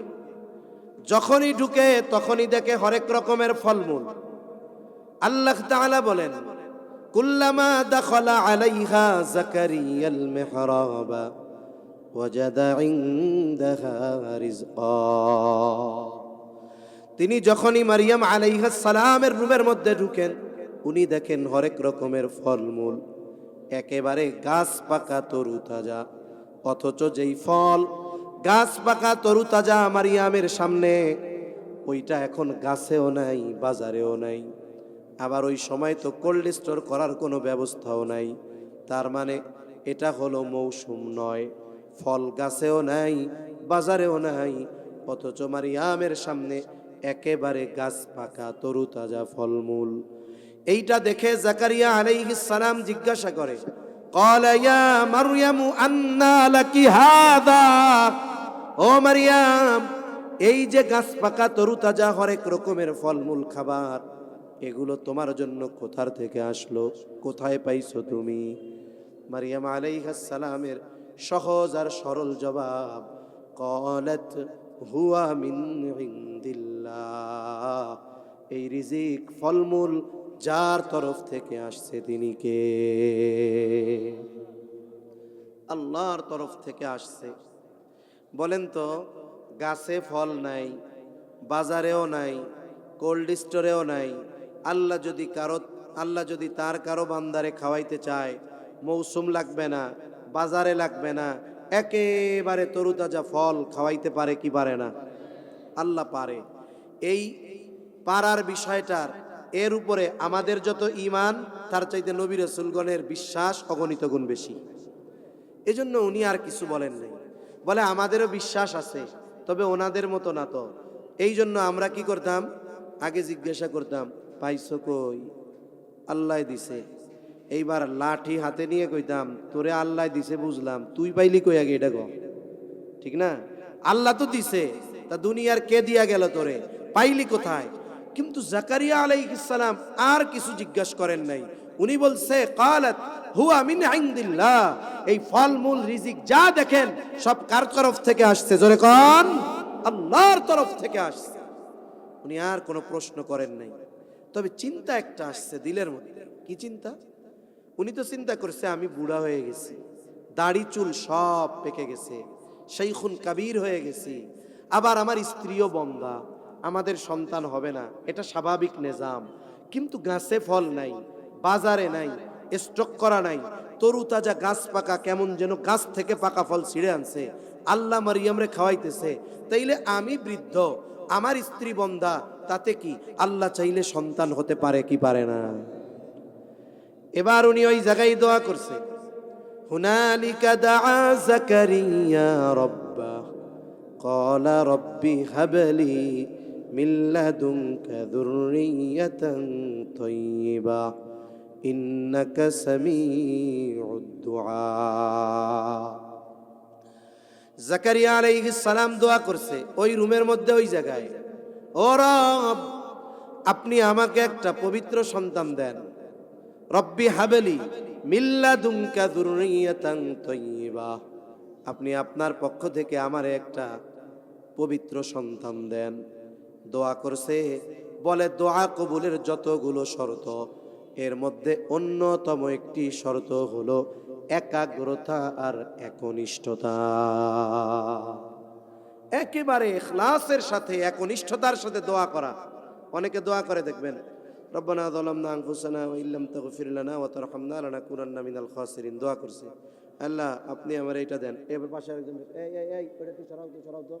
যখনই ঢুকে তখনই দেখে হরেক রকমের ফলমূল। আল্লাহ তাআলা বলেন, কুল্লামা দাখালা আলাইহা জাকারিয়াল মিহরাবা ওয়াজাদা ইনদাহা রিজকা। তিনি যখনই মারিয়াম আলাইহিস সালামের রুমের মধ্যে ঢুকেন, উনি দেখেন হরেক রকমের ফলমূল, একেবারে গাছ পাকা তরুতাজা। অথচ যেই ফল গাছ পাকা তরুতাজা মারিয়ামের সামনে, ওইটা এখন গাছেও নাই, বাজারেও নাই। আবার ওই সময় তো কোল্ড স্টোর করার কোনো ব্যবস্থাও নাই। তার মানে এটা হলো মৌসুম নয়, ফল গাছেও নাই, বাজারেও নাই। অথচ মারিয়ামের সামনে একেবারে গাছ পাকা তরুতাজা ফলমূল। এইটা দেখে জাকারিয়া আলাইহিস সালাম জিজ্ঞাসা করে, ক্বালা ইয়া মারইয়ামু আন্না লাকি হাযা। ও মারিয়াম, এই যে গাছ পাকা তরুতাজা হরেক রকমের ফলমূল খাবার, এগুলো তোমার জন্য কোথার থেকে আসলো? কোথায় পাইছো তুমি? মারিয়াম আলাইহিস সালামের সহজ আর সরল জবাব, ক্বালাত হুয়া মিন ইনদিল্লাহ। এই রিজিক ফলমূল যার তরফ থেকে আসছে তিনি কে? আল্লাহর তরফ থেকে আসছে। বলেন তো, গাছে ফল নাই, বাজারেও নাই, কোল্ড স্টোরেও নাই। আল্লাহ যদি তার কারো বান্দারে খাওয়াইতে চায়, মৌসুম লাগবে না, বাজারে লাগবে না, একেবারে তরুতাজা ফল খাওয়াইতে পারে কি পারে না? আল্লাহ পারে। এই পারার বিষয়টার এর উপরে আমাদের যত ঈমান, তার চাইতে নবী রাসূলগণের বিশ্বাস অগণিত গুণ বেশি। এজন্য উনি আর কিছু বলেন নাই। বলে আমাদেরও বিশ্বাস আছে, তবে ওনাদের মতো না। তো এই জন্য আমরা কি করতাম, আগে জিজ্ঞাসা করতাম, পাইছো কই? আল্লাহ দিছে। এইবার লাঠি হাতে নিয়ে কইতাম, তোরে আল্লাহ দিছে বুঝলাম, তুই পাইলি কই আগে এটা গো? ঠিক না? আল্লাহ তো দিছে, তা দুনিয়ার কে দিয়া গেল তোরে, পাইলি কোথায়? কিন্তু জাকারিয়া আলাইহিস সালাম আর কিছু জিজ্ঞাসা করেন নাই। উনি বলছে ক্বালাত হুয়া মিন ইনদিল্লাহ, এই ফলমূল রিজিক যা দেখেন সব কার তরফ থেকে আসছে? জোরে কোন? আল্লাহর তরফ থেকে আসছে। উনি আর কোনো প্রশ্ন করেন নাই। তবে চিন্তা একটা আসছে দিলের মধ্যে। কি চিন্তা? উনি তো চিন্তা করছে আমি বুড়া হয়ে গেছি, দাড়ি চুল সব পেকে গেছে, শাইখুন কাবীর হয়ে গেছি, আবার আমার স্ত্রীও বন্ধা, আমাদের সন্তান হবে না, এটা স্বাভাবিক নিজাম। কিন্তু গাছে ফল নাই, বাজারে নাই, স্টক করা নাই, তরুতাজা গাছ পাকা, কেমন যেন গাছ থেকে পাকা ফল ছিঁড়ে আনছে, আল্লাহ মারিয়ামরে খাওয়াইতেছে। তাইলে আমি বৃদ্ধ, আমার স্ত্রী বন্ধা, তাতে কি? আল্লাহ চাইলে সন্তান হতে পারে কি পারে না? এবার উনি ওই জায়গায় দোয়া করছে, হুনালিকা দাআ জাকারিয়া রাব্বা ক্বালা রাব্বি হাবলি মিন লাদুনকা যুররিয়াতান তাইয়্যিবা ইন্নাকা সামিউদ দুআ। জাকারিয়া আলাইহিস সালাম দোয়া করছে ওই রুমের মধ্যে, ওই জায়গায়, ও রব, আপনি আমাকে একটা পবিত্র সন্তান দেন। রব্বি হাবলি মিন লাদুনকা যুররিয়াতান তাইয়্যিবা, আপনি আপনার পক্ষ থেকে আমারে একটা পবিত্র সন্তান দেন। দোয়া করছে। বলে দোয়া কবুলের যতগুলো শর্ত, এর মধ্যে অন্যতম একটি শর্ত হলো একাগ্রতা আর একনিষ্ঠতা। একেবারে ইখলাসের সাথে, একনিষ্ঠতার সাথে দোয়া করা। অনেকে দোয়া করে দেখবেন, রব্বানা যালামনা আনফুসানা ওয়া ইল্লাম তাগফির লানা ওয়া তারহামনা লানাকুনান্না মিনাল খাসিরিন। দোয়া করছে, আল্লাহ আপনি আমার এইটা দেন। এবার পাশে আরেকজন, এই এই এই ওটা তুই সরাও তো,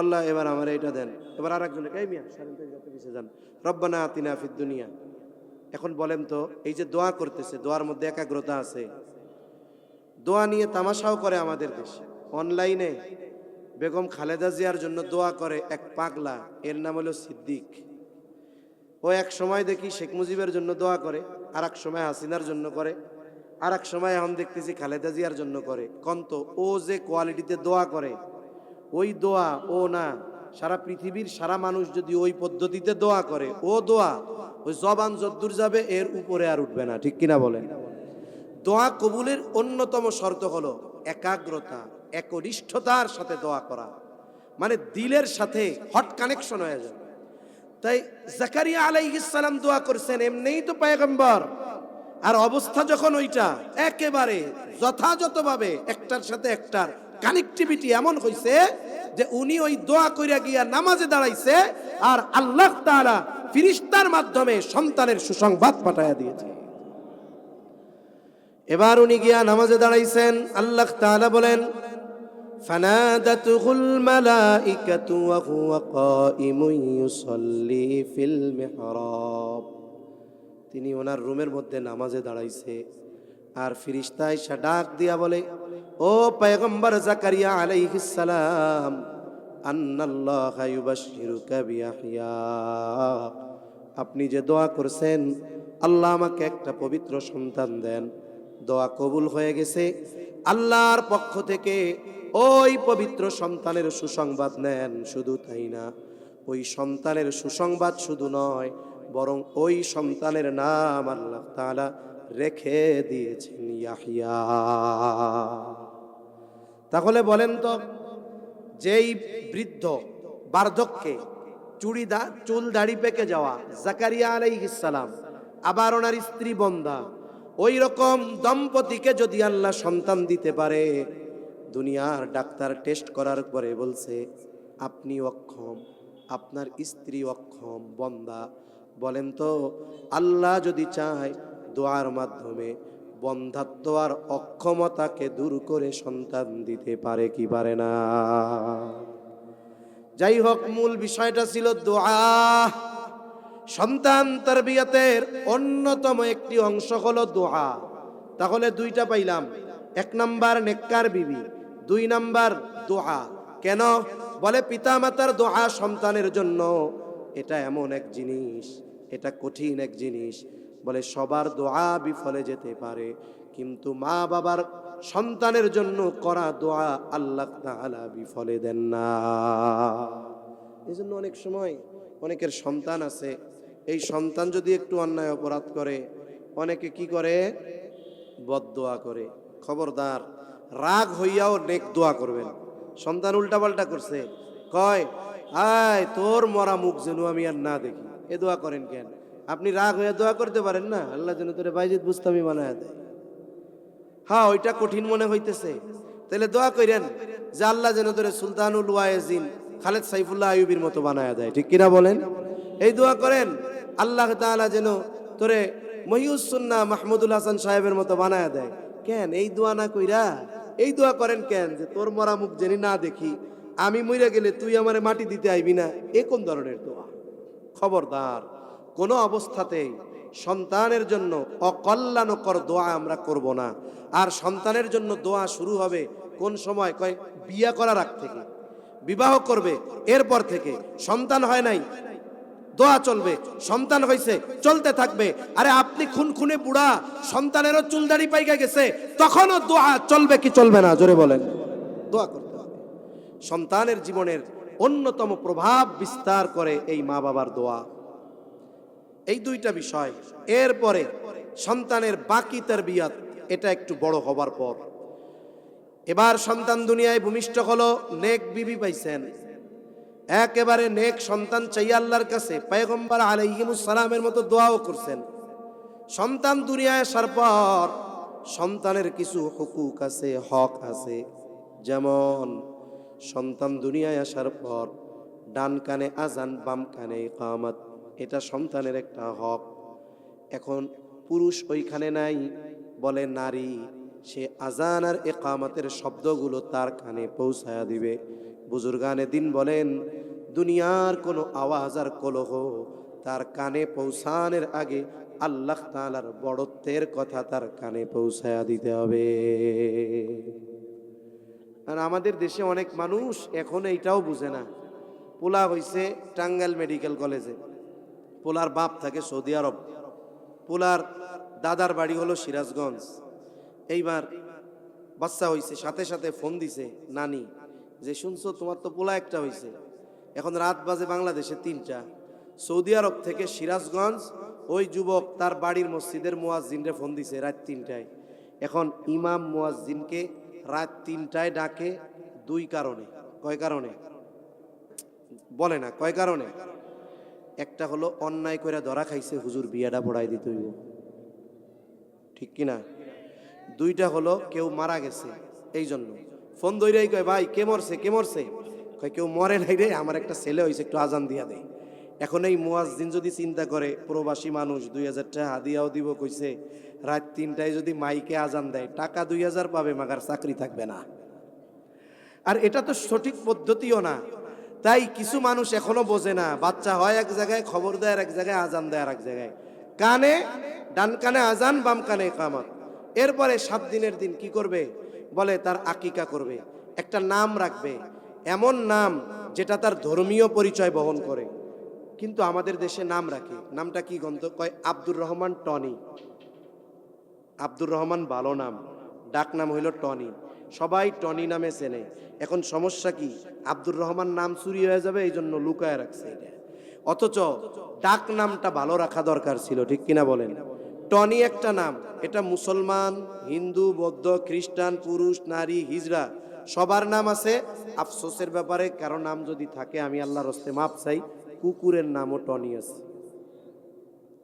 আল্লাহ এবার আমার এইটা দেন। এবার আরেকজন, এই মিয়া সারেন তো, যত পিছে যান, রব্বানা আতিনা ফিদ দুনিয়া। এখন বলেন তো, এই যে দোয়া করতেছে, দোয়ার মধ্যে একাগ্রতা আছে? দোয়া নিয়ে তামাশাও করে আমাদের দেশে। অনলাইনে বেগম খালেদা জিয়ার জন্য দোয়া করে এক পাগলা, এর নাম হলো সিদ্দিক। ও এক সময় দেখি শেখ মুজিবের জন্য দোয়া করে, আর এক সময় হাসিনার জন্য করে, আর এক সময় এখন দেখতেছি খালেদা জিয়ার জন্য করে। কন্ত ও যে কোয়ালিটিতে দোয়া করে, ওই দোয়া ও না, সারা পৃথিবীর সারা মানুষ যদি ওই পদ্ধতিতে দোয়া করে, ও দোয়া ওই জবান যদ্দূর যাবে এর উপরে আর উঠবে না। ঠিক কিনা বলেন? দোয়া কবুলের অন্যতম শর্ত হলো একাগ্রতা, একনিষ্ঠতার সাথে দোয়া করা, মানে দিলের সাথে হট কানেকশন হয়ে যায়। তাই জাকারিয়া আলাইহিস সালাম দোয়া করছেন, এমনিই তো পয়গম্বর, আর অবস্থা যখন ওইটা একেবারে যথাযথভাবে একটার সাথে একটার কানেক্টিভিটি এমন হইছে যে উনি ওই দোয়া কইরা গিয়া নামাজে দাঁড়াইছে, আর আল্লাহ তাআলা ফেরেশতার মাধ্যমে সন্তানের সুসংবাদ পাঠায়া দিয়েছে। এবার উনি গিয়া নামাজে দাঁড়াইছেন। আল্লাহ তাআলা বলেন, ফানাদাতুহুল মালাইকাতু ওয়া হুয়া কাইমুন ইউসাল্লি ফিল মিহরাব। তিনি ওনার রুমের মধ্যে নামাজে দাঁড়াইছে, আর ফেরেশতা এসে ডাক দিয়া বলে, ও পয়গম্বর জাকারিয়া আলাইহিস সালাম, আন্নাল্লাহা ইউবাশশিরুকা বিয়াহইয়া, আপনি যে দোয়া করছেন আল্লাহ আমাকে একটা পবিত্র সন্তান দেন, দোয়া কবুল হয়ে গেছে। আল্লাহর পক্ষ থেকে ওই পবিত্র সন্তানের সুসংবাদ নেন। শুধু তাই না, ওই সন্তানের সুসংবাদ শুধু নয়, বরং ওই সন্তানের নাম আল্লাহ তাআলা রেখে দিয়েছেন ইয়াহইয়া। তাহলে বলেন তো, যেই বৃদ্ধ বার্ধক্যে চুল দাড়ি পেকে যাওয়া জাকারিয়া আলাইহিস সালাম, আবার ওনার স্ত্রী বন্ধা, ওই রকম দম্পতিকে যদি আল্লাহ সন্তান দিতে পারে, দুনিয়ার ডাক্তার টেস্ট করার পরে বলছে আপনি অক্ষম, আপনার স্ত্রী অক্ষম, বন্দা, বলেন তো আল্লাহ যদি চায় দোয়ার মাধ্যমে বন্ধাত্ব আর অক্ষমতাকে দূর করে সন্তান দিতে পারে কি পারে না? যাই হোক, মূল বিষয়টা ছিল দোয়া। সন্তান তারবিয়াতের অন্যতম একটি অংশ হলো দোয়া। তাহলে দুইটা পাইলাম, এক নাম্বার নেককার বিবি, দুই নাম্বার দোয়া। কেন? বলে পিতামাতার দোয়া সন্তানের জন্য এটা এমন এক জিনিস, এটা কঠিন এক জিনিস। বলে সবার দোয়া বিফলে যেতে পারে, কিন্তু মা বাবার সন্তানের জন্য করা দোয়া আল্লাহ তাআলা বিফলে দেন না। এই জন্য অনেক সময় অনেকের সন্তান আছে, এই সন্তান যদি একটু অন্যায় অপরাধ করে, অনেকে কি করে? বদদোয়া করে। খবরদার, রাগ হইয়াও নেক দোয়া করবেন। সন্তান উল্টাপাল্টা করছে, কয় আয় তোর মরা মুখ যেন আমি আর না দেখি, এ দোয়া করেন কেন? আপনি রাগ হইয়া দোয়া করতে পারেন না, আল্লাহ যেন তোরে বাইজিদ বুস্তামি বানায় দেয়। হ্যাঁ, ওইটা কঠিন মনে হইতেছে, তাহলে দোয়া করেন যে আল্লাহ যেন তোরে সুলতানুল ওয়াইজিন খালেদ সাইফুল্লাহ আইয়ুবীর মতো বানায় দেয়। ঠিক কিনা বলেন? এই দোয়া করেন আল্লাহ তাআলা যেন তোরে মহিউস সুন্নাহ মাহমুদুল হাসান সাহেবের মতো বানায় দেয়। কেন এই দোয়া না কইরা এই দোয়া করেন কেন যে তোর মরা মুখ যেন না দেখি, আমি মইরা গেলে তুই আমারে মাটি দিতে আইবি না? এ কোন ধরনের দোয়া? খবরদার, কোনো অবস্থাতেই সন্তানের জন্য অকল্যাণকর দোয়া আমরা করব না। আর সন্তানের জন্য দোয়া শুরু হবে কোন সময়? কয় বিয়ে করার আগ থেকে। বিবাহ করবে এরপর থেকে। সন্তান হয় নাই, দোয়া চলবে। সন্তান হয়েছে, চলতে থাকবে। আরে আপনি খুনখুনে বুড়া, সন্তানেরও চুলদাড়ি পাইকা গেছে, তখনও দোয়া চলবে কি চলবে না? জোরে বলেন। দোয়া করতে হবে। সন্তানের জীবনের অন্যতম প্রভাব বিস্তার করে এই মা বাবার দোয়া। এই দুইটা বিষয়। এরপরে সন্তানের বাকি তারবিয়াত, এটা একটু বড় হবার পর। এবার সন্তান দুনিয়ায় ভূমিষ্ঠ হলো, নেক বিবি পাইছেন, একেবারে নেক সন্তান চাই আল্লাহর কাছে। পয়গম্বর আলাইহিমুস সালামের মতো দোয়াও করছেন। সন্তান দুনিয়ায় আসার পর সন্তানের কিছু হুকুক আছে, হক আছে। যেমন সন্তান দুনিয়ায় আসার পর ডান কানে আজান, বাম কানে ইকামত, এটা সন্তানের একটা হক। এখন পুরুষ ওইখানে নাই, বলে নারী সে আজান আর ইকামতের শব্দগুলো তার কানে পৌঁছায়া দিবে। বুজুর্গানে দিন বলেন দুনিয়ার কোনো আওয়াজ আর কলহ তার কানে পৌঁছানোর আগে আল্লাহ তাআলার বড়ত্বের কথা তার কানে পৌঁছায়া দিতে হবে। আর আমাদের দেশে অনেক মানুষ এখন এইটাও বুঝে না। পোলা হইছে টাঙ্গাইল মেডিকেল কলেজে, পোলার বাপ থাকে সৌদি আরব, পোলার দাদার বাড়ি হলো সিরাজগঞ্জ। এইবার বাচ্চা হইছে, সাথে সাথে ফোন দিছে নানি যে শুনছো তোমার তো পোলা একটা হইছে। এখন রাত বাজে বাংলাদেশে 3টা। সৌদি আরব থেকে সিরাজগঞ্জ ওই যুবক তার বাড়ির মসজিদের মুয়াজ্জিনরে ফোন দিছে রাত 3টায়। এখন ইমাম মুয়াজ্জিনকে রাত 3টায় ডাকে 2 কারণে। কয় কারণে? বলে না কয় কারণে? একটা হলো অন্যায় করে ধরা খাইছে, হুজুর বিয়াটা পড়াই দিতে হইব, ঠিক কিনা? 2টা হলো কেউ মারা গেছে, এই জন্য ফোন ধইরাই কয় ভাই কে মরছে, কে মরছে? কয় কেউ মরে নাই রে, আমার একটা ছেলে হয়েছে, একটু আজান দিয়া দেয়। এখন এই মুয়াজ্জিন যদি চিন্তা করে প্রবাসী মানুষ 2000 টাকা হাদিয়াও দিব কইছে, রাত 3টায় যদি মাইকে আজান দেয় টাকা 2000 পাবে, মাগার চাকরি থাকবে না। আর এটা তো সঠিক পদ্ধতিও না। তাই কিছু মানুষ এখনো বোঝে না, বাচ্চা হয় এক জায়গায়, খবর দেয় এক জায়গায়, আজান দেয় এক জায়গায়। কানে ডান কানে আজান, বাম কানে ইকামত। এরপরে 7 দিনের দিন কি করবে? বলে তার আকিকা করবে, একটা নাম রাখবে, এমন নাম যেটা তার ধর্মীয় পরিচয় বহন করে। কিন্তু আমাদের দেশে নাম রাখে, নামটা কি গন্ত? কয় আব্দুর রহমান টনি। আব্দুর রহমান ভালো নাম, ডাক নাম হইল টনি, সবাই টনি নামে চেনে। এখন সমস্যা কি? আব্দুর রহমান নাম চুরি হয়ে যাবে, এই জন্য লুকায় রাখছে এটা। অথচ ডাক নামটা ভালো রাখা দরকার ছিল, ঠিক কিনা বলেন? টনি একটা নাম, এটা মুসলমান, হিন্দু, বৌদ্ধ, খ্রিস্টান, পুরুষ, নারী, হিজড়া সবার নাম আছে। আফসোসের ব্যাপারে কারো নাম যদি থাকে, আমি আল্লাহর হস্তে মাপ চাই, কুকুরের নামও টনি আছে।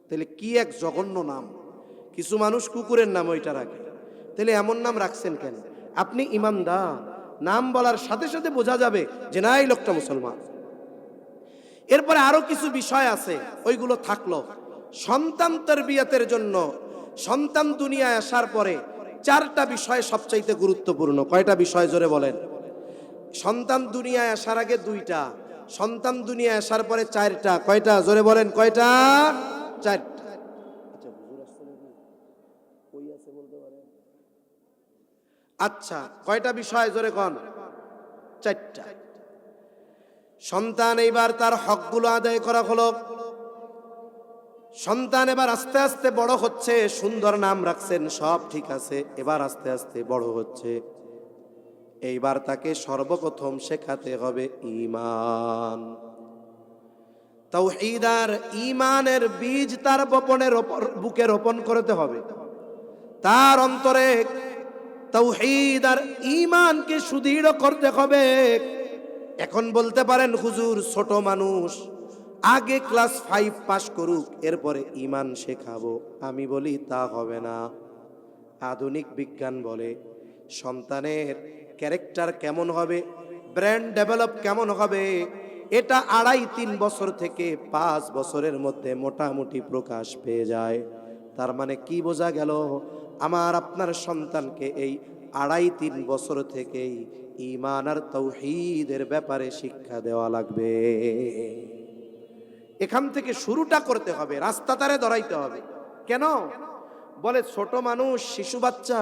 তাহলে কি এক জঘন্য নাম! কিছু মানুষ কুকুরের নাম ওইটা রাখে। তাহলে এমন নাম রাখছেন কেন? আপনি ইমানদার, নাম বলার সাথে সাথে বোঝা যাবে যে না এই লোকটা মুসলমান। এরপরে আরো কিছু বিষয় আছে, ওইগুলো থাকলো। সন্তান তারবিয়াতের জন্য সন্তান দুনিয়ায় আসার পরে 4টা বিষয় সবচাইতে গুরুত্বপূর্ণ। কয়টা বিষয় জোরে বলেন? সন্তান দুনিয়ায় আসার আগে 2টা, সন্তান দুনিয়ায় আসার পরে 4টা। কয়টা জোরে বলেন? কয়টা? 4টা। আচ্ছা, কয়টা বিষয় জোরে কোন? 4টা। সন্তান এইবার তার হকগুলো আদায় করা হলো। সন্তান এবার আস্তে আস্তে বড় হচ্ছে, সুন্দর নাম রাখছেন, সব ঠিক আছে। এবার আস্তে আস্তে বড় হচ্ছে, এইবার তাকে সর্বপ্রথম শেখাতে হবে ঈমান। তাওহীদ আর ঈমানের বীজ তার বুকে রোপণ করতে হবে। তার অন্তরে তাওহীদ আর ঈমানকে সুদৃঢ় করতে হবে। এখন বলতে পারেন হুজুর ছোট মানুষ, আগে ক্লাস 5 পাস করুক এরপরে ঈমান শেখাবো। আমি বলি তা হবে না। আধুনিক বিজ্ঞান বলে সন্তানের ক্যারেক্টার কেমন হবে, ব্রেন ডেভেলপ কেমন হবে, এটা 2.5-3 বছর থেকে 5 বছরের মধ্যে মোটামুটি প্রকাশ পেয়ে যায়। তার মানে কি বোঝা গেল? আমার আপনার সন্তানকে এই 2.5-3 বছর থেকেই ঈমান আর তাওহীদের ব্যাপারে শিক্ষা দেওয়া লাগবে। এখান থেকে শুরুটা করতে হবে, রাস্তা তারে ধরাইতে হবে। কেন বলে? ছোট মানুষ, শিশু বাচ্চা,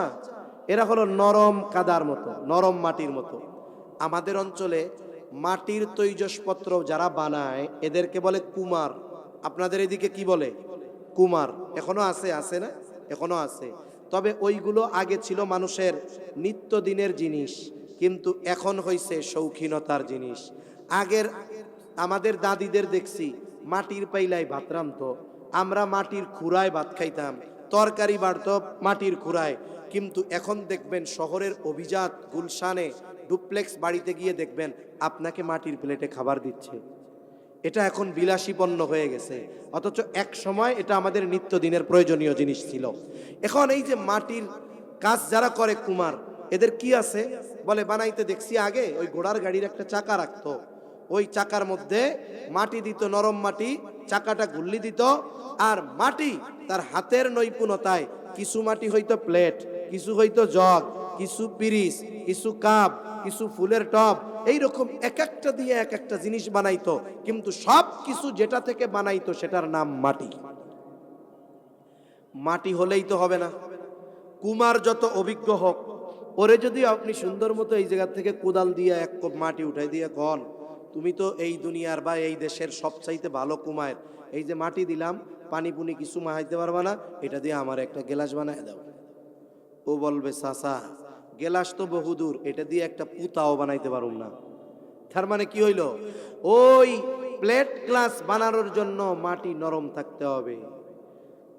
এরা হলো নরম কাদার মতো, নরম মাটির মতো। আমাদের অঞ্চলে মাটির তৈজসপত্র যারা বানায় এদেরকে বলে কুমার। আপনাদের এদিকে কি বলে? কুমার। এখনো আছে? আছে না? এখনো আছে। তবে ওইগুলো আগে ছিল মানুষের নিত্যদিনের জিনিস, কিন্তু এখন হইছে শৌখিনতার জিনিস। আগের আমাদের দাদিদের দেখছি মাটির পাইলাই ভাত রাঁধতো, আমরা মাটির খুরায় ভাত খাইতাম, তরকারি বাড়তো মাটির খুরায়। কিন্তু এখন দেখবেন শহরের অভিজাত গুলশানে ডুপ্লেক্স বাড়িতে গিয়ে দেখবেন আপনাকে মাটির প্লেটে খাবার দিচ্ছে। এটা এখন বিলাসী পণ্য হয়ে গেছে, অথচ এক সময় এটা আমাদের নিত্যদিনের প্রয়োজনীয় জিনিস ছিল। এখন এই যে মাটির কাজ যারা করে কুমার, এদের কি আছে বলে? বানাইতে দেখছি আগে ওই ঘোড়ার গাড়ির একটা চাকা রাখতো, ওই চাকার মধ্যে মাটি দিত, নরম মাটি, চাকাটা ঘুরলি দিত, আর মাটি তার হাতের নৈপুণ্যতায় কিছু মাটি হইতো প্লেট, কিছু হইতো জগ, কিছু পিরিচ, কিছু কাপ, কিছু ফুলের টব, এইরকম এক একটা দিয়ে এক একটা জিনিস বানাইতো। কিন্তু সব কিছু যেটা থেকে বানাইতো সেটার নাম মাটি। মাটি হলেই তো হবে না। কুমার যত অভিজ্ঞ হোক, ওরে যদি আপনি সুন্দর মতো এই জায়গা থেকে কোদাল দিয়ে এক কোপ মাটি উঠাই দিয়ে কন, তুমি তো এই দুনিয়ার বা এই দেশের সবচাইতে ভালো কুমার, এই যে মাটি দিলাম, পানি পুনি কিছু মাহাইতে পারবা না, এটা দিয়ে আমার একটা গেলাস বানায় দাও। ও বলবে চাচা গেলাস তো বহুদূর, এটা দিয়ে একটা পুতাও বানাইতে পারুম না। তার মানে কি হইল? ওই প্লেট গ্লাস বানানোর জন্য মাটি নরম থাকতে হবে।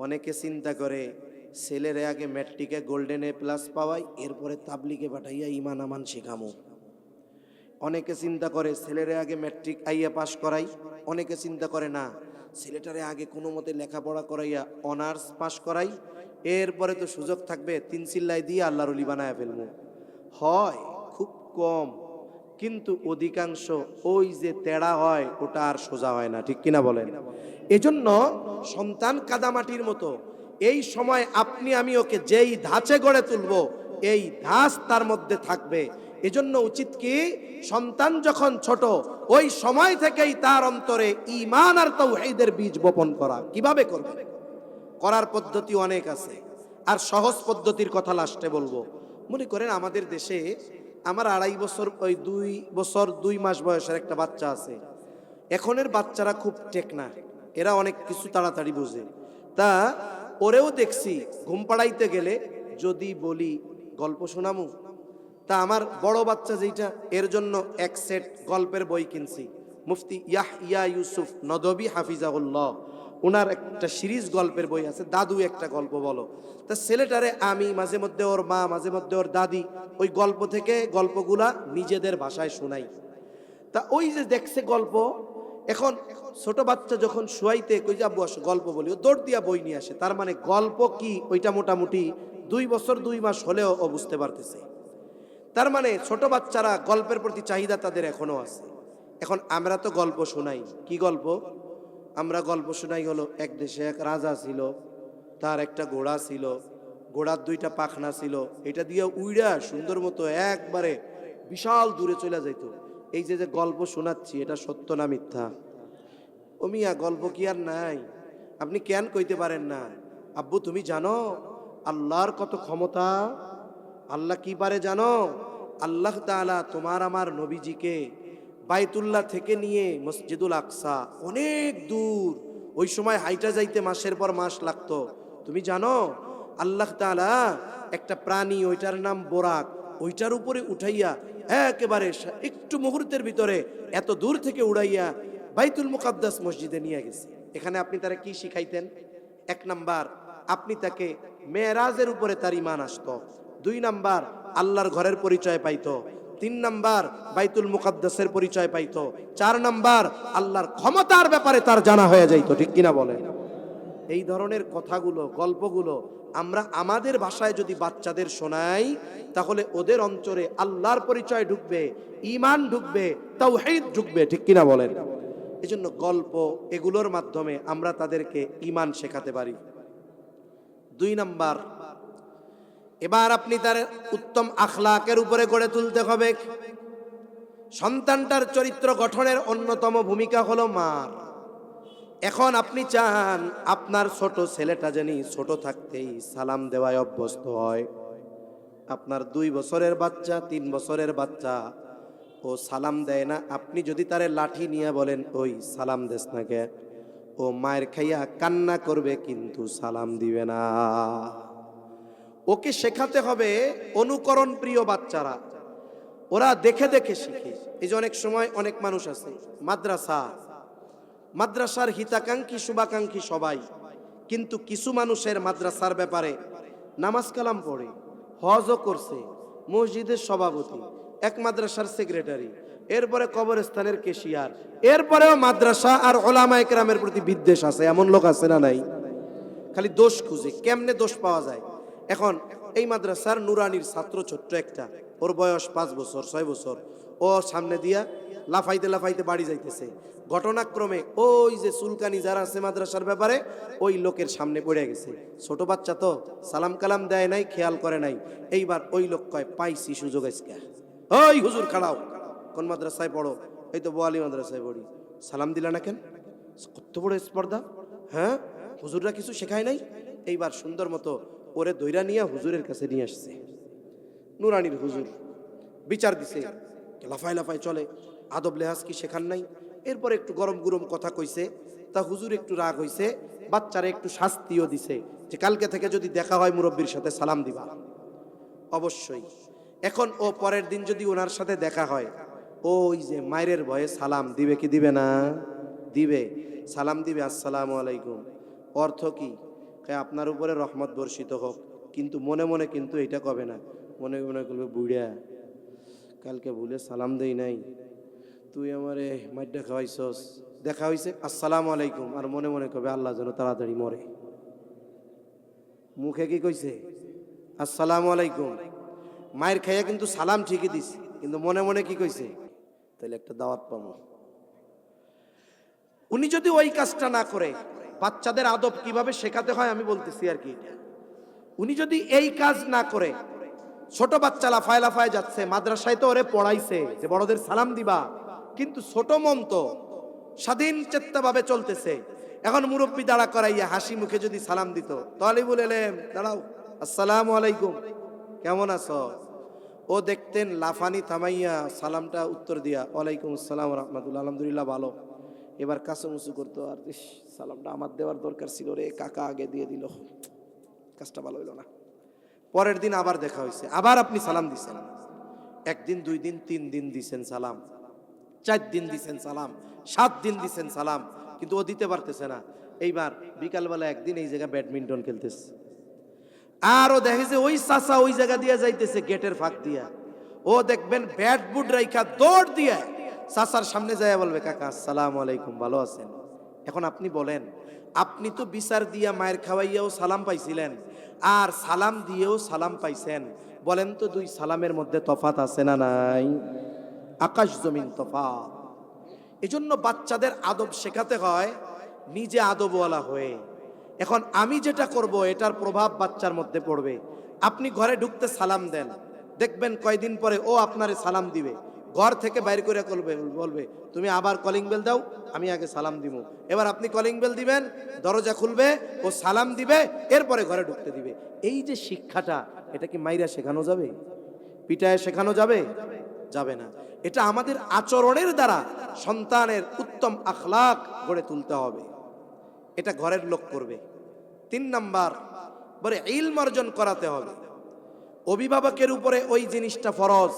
অনেকে চিন্তা করে ছেলেরে আগে ম্যাট্রিকে গোল্ডেন A+ পাওয়াই, এরপরে তাবলিগে পাঠাইয়া ইমান আমান শেখামো। অনেকে চিন্তা করে ছেলেরে আগে ম্যাট্রিক আইয়া পাস করাই। অনেকে চিন্তা করে না, ছেলেটারে আগে কোনো মতে লেখাপড়া করাইয়া অনার্স পাস করাই, এরপরে তো সুযোগ থাকবে 3 চিল্লাই দিয়ে আল্লাহর ওলি বানায়া ফেলবো। হয় খুব কম, কিন্তু অধিকাংশ ওই যে তেড়া হয় ওটা আর সোজা হয় না। ঠিক কিনা বলেন? এজন্য সন্তান কাদামাটির মতো, এই সময় আপনি আমি ওকে যেই ধাঁচে গড়ে তুলবো এই ধাঁচ তার মধ্যে থাকবে। এজন্য উচিত কি, সন্তান যখন ছোট ওই সময় থেকেই তার অন্তরে ঈমান আর তাওহীদের বীজ বপন করা। কিভাবে করবে? করার পদ্ধতি অনেক আছে, আর সহজ পদ্ধতির কথা লাস্টে বলবো। মনে করেন আমাদের দেশে আমার 2.5 বছর, ওই 2 বছর 2 মাস বয়সের একটা বাচ্চা আছে। এখনের বাচ্চারা খুব টেকনা, এরা অনেক কিছু তাড়াতাড়ি বোঝে। তা ওরেও দেখছি ঘুম পাড়াইতে গেলে যদি বলি গল্প শোনামু, তা আমার বড় বাচ্চা যেটা, এর জন্য এক সেট গল্পের বই কিনছি। মুফতি ইয়াহইয়া ইউসুফ নদভী হাফিজাহুল্লাহ, ওনার একটা সিরিজ গল্পের বই আছে, দাদু একটা গল্প বলো। তা ছেলেটারে আমি মাঝে মধ্যে, ওর মা মাঝে মধ্যে, ওর দাদি ওই গল্প থেকে গল্পগুলা নিজেদের ভাষায় শোনাই। তা ওই যে দেখছে গল্প, এখন ছোট বাচ্চা যখন শুয়াইতে কই যে আব্বু আসো গল্প বলি, ও দৌড় দিয়া বই নিয়ে আসে। তার মানে গল্প কি ওইটা মোটামুটি 2 বছর 2 মাস হলেও ও বুঝতে পারতেছে। তার মানে ছোট বাচ্চারা গল্পের প্রতি চাহিদা তাদের এখনো আছে। এখন আমরা তো গল্প শোনাই, কি গল্প? আমরা গল্প শোনাই হলো এক দেশে এক রাজা ছিল, তার একটা ঘোড়া ছিল, ঘোড়ার 2টা পাখনা ছিল, এটা দিয়ে উইড়া সুন্দর মতো একবারে বিশাল দূরে চলে যাইত। এই যে যে গল্প শোনাচ্ছি এটা সত্য না মিথ্যা? ও মিয়া গল্প কি আর নাই? আপনি কেন কইতে পারেন না আব্বু তুমি জানো আল্লাহর কত ক্ষমতা? আল্লাহ কি পারে জানো? আল্লাহ তাআলা তোমার আমার নবীজিকে বাইতুল্লাহ থেকে নিয়ে মসজিদুল আকসা অনেক দূর, ওই সময় হাইটা যাইতে মাসের পর মাস লাগতো। তুমি জানো আল্লাহ তাআলা একটা প্রাণী, ওইটার নাম বোরাক, ওইটার উপরে উঠাইয়া একেবারে একটু মুহূর্তের ভিতরে এত দূর থেকে উড়াইয়া বাইতুল মুকাদ্দাস মসজিদে নিয়ে গেছে। এখানে আপনি তারা কি শিখাইতেন? 1 নাম্বার আপনি তাকে মেরাজের উপরে তার ঈমান আসতো, 2 নাম্বার আল্লাহর ঘরের পরিচয় পাইতো, 3 নাম্বার বাইতুল মুকাদ্দাসের পরিচয় পাইতো, 4 নাম্বার আল্লাহর ক্ষমতার ব্যাপারে তার জানা হয়ে যাইতো। ঠিক কিনা বলেন? এই ধরনের কথাগুলো, গল্পগুলো আমরা আমাদের ভাষায় যদি বাচ্চাদের শোনাই, তাহলে ওদের অন্তরে আল্লাহর পরিচয় ঢুকবে, ঈমান ঢুকবে, তাওহীদ ঢুকবে। ঠিক কিনা বলেন? এজন্য গল্প এগুলোর মাধ্যমে আমরা তাদেরকে ঈমান শেখাতে পারি। 2 নাম্বার, এবার আপনি তার উত্তম আখলাকের উপরে গড়ে তুলতে হবে। সন্তানটার চরিত্র গঠনের অন্যতম ভূমিকা হলো মার। এখন আপনি চান আপনার ছোট ছেলেটা যেন ছোট থাকতেই সালাম দেওয়ায় অভ্যস্ত হয়। আপনার 2 বছরের বাচ্চা, 3 বছরের বাচ্চা, ও সালাম দেয় না। আপনি যদি তারে লাঠি নিয়ে বলেন ওই সালাম দেস না কে, ও মায়ের খাইয়া কান্না করবে কিন্তু সালাম দিবে না। ওকে শেখাতে হবে অনুকরণ প্রিয় বাচ্চারা, ওরা দেখে দেখে শিখে। এই যে অনেক সময় অনেক মানুষ আছে মাদ্রাসার হিতাকাঙ্ক্ষী শুভাকাঙ্ক্ষী সবাই, কিন্তু কিছু মানুষের মাদ্রাসার ব্যাপারে নামাজ কালাম পড়ে, হজও করছে, মসজিদের সভাপতি, এক মাদ্রাসার সেক্রেটারি, এরপরে কবরস্থানের কেশিয়ার, এরপরেও মাদ্রাসা আর উলামায়ে কেরামের প্রতি বিদ্বেষ আছে। এমন লোক আছে না নাই? খালি দোষ খুঁজে, কেমনে দোষ পাওয়া যায়। এখন এই মাদ্রাসার নুরানির ছাত্র ছোট্ট একটা, ওর বয়স 5 বছর 6 বছর, ও সামনে দিয়া লাফাইতে লাফাইতে বাড়ি যাইতেছে। ঘটনাক্রমে ওই যে সুলকানি যারা আছে মাদ্রাসার ব্যাপারে, ওই লোকের সামনে পড়ে গেছে। ছোট বাচ্চা তো সালাম কালাম দেয় নাই, খেয়াল করে নাই। এইবার ওই লোক কয় পাইছি সুযোগ আজকে, ওই হুজুর খাড়াও, কোন মাদ্রাসায় পড়ো? এই তো বোয়ালি মাদ্রাসায় পড়ি। সালাম দিলা না কেন? কত বড় স্পর্ধা! হ্যাঁ, হুজুররা কিছু শেখায় নাই? এইবার সুন্দর মতো ওরে দইরা নিয়ে হুজুরের কাছে নিয়ে আসছে। নুরানির হুজুর বিচার দিছে, লাফায় লাফায় চলে, আদব লেহাজ কি শেখান নাই? এরপর একটু গরম গরম কথা কইছে, তা হুজুর একটু রাগ হইছে, বাচ্চারা একটু শাস্তিও দিছে যে কালকে থেকে যদি দেখা হয় মুরব্বির সাথে সালাম দিবা। অবশ্যই। এখন ও পরের দিন যদি ওনার সাথে দেখা হয়, ওই যে মায়ের ভয়ে সালাম দিবে কি দিবে না? দিবে। সালাম দিবে, আসসালামু আলাইকুম। অর্থ কি? আপনার উপরে রহমত বর্ষিত হোক, কিন্তু মনে মনে কিন্তু এটা কবে না, মনে মনে করবে বুড়া কালকে ভুলে সালাম দেই নাই, তুই আমারে মাইডা খাওয়াইছস। দেখা হইছে আসসালামু আলাইকুম, আর মনে মনে কবে আল্লাহ যেন তাড়াতাড়ি মরে। মুখে কি কইছে? আসসালামু আলাইকুম। মায়ের খাইয়া কিন্তু সালাম ঠিকই দিছে, কিন্তু মনে মনে কি কইছে? তাহলে একটা দাওয়াত পাবো। উনি যদি ওই কাজটা না করে, বাচ্চাদের আদব কিভাবে শেখাতে হয় আমি বলতেছি আর কি। উনি যদি এই কাজ না করে, ছোট বাচ্চা লাফায় লাফায় যাচ্ছে, মাদ্রাসায় তো ওরে পড়াইছে যে বড়দের সালাম দিবা, কিন্তু ছোট মন তো স্বাধীন চেত্তা ভাবে চলতেছে। এখন মুরব্বী দাঁড়া করাইয়া হাসি মুখে যদি সালাম দিত, তালিবুল ইলম দাঁড়াও, আসসালামু আলাইকুম, কেমন আছো? ও দেখতেন লাফানি থামাইয়া সালামটা উত্তর দিয়া ওয়ালাইকুম আসসালাম রাহমাতুল্লাহ, আলহামদুলিল্লাহ ভালো। এবার কাছে মুসু করতো, আর সালামটা আমার দেওয়ার দরকার ছিল রে, কাকা আগে দিয়ে দিল, কাজটা ভালো হইল না। পরের দিন আবার দেখা হয়েছে, আবার আপনি সালাম দিছেন। 1 দিন 2 দিন 3 দিন দিছেন সালাম, 4 দিন দিছেন সালাম, 7 দিন দিছেন সালাম, কিন্তু ও দিতে পারতেছে না। এইবার বিকালবেলা একদিন এই জায়গায় ব্যাডমিন্টন খেলতেছে, আর ও দেখে যে ওই চাচা ওই জায়গা দিয়ে যাইতেছে গেটের ফাঁক দিয়া। ও দেখবেন ব্যাট বুট রাইখা দৌড় দিয়ে চাচার সামনে যায় বলবে কাকা আসসালামু আলাইকুম, ভালো আছেন? এখন আপনি বলেন, আপনি তো বিচার দিয়া মায়ের খাওয়াইয়াও সালাম পাইছিলেন আর সালাম দিয়েও সালাম পাইছেন, বলেন তো দুই সালামের মধ্যে তফাত আছে না নাই? আকাশ জমিন তফাত। এজন্য বাচ্চাদের আদব শেখাতে হয় নিজে আদবওয়ালা হয়ে। এখন আমি যেটা করব এটার প্রভাব বাচ্চার মধ্যে পড়বে। আপনি ঘরে ঢুকতে সালাম দেন, দেখবেন কয়দিন পরে ও আপনারে সালাম দিবে, ঘর থেকে বাইর করে বলবে তুমি আবার কলিং বেল দাও, আমি আগে সালাম দিব। এবার আপনি কলিং বেল দিবেন, দরজা খুলবে, ও সালাম দিবে, এরপরে ঘরে ঢুকতে দিবে। এই যে শিক্ষাটা, এটা কি মাইরা শেখানো যাবে? পিটায় শেখানো যাবে? যাবে না। এটা আমাদের আচরণের দ্বারা সন্তানের উত্তম আখলাক গড়ে তুলতে হবে। এটা ঘরের লোক করবে। 3 নাম্বার, বলে ইলম অর্জন করাতে হবে। অভিভাবকের উপরে ওই জিনিসটা ফরজ,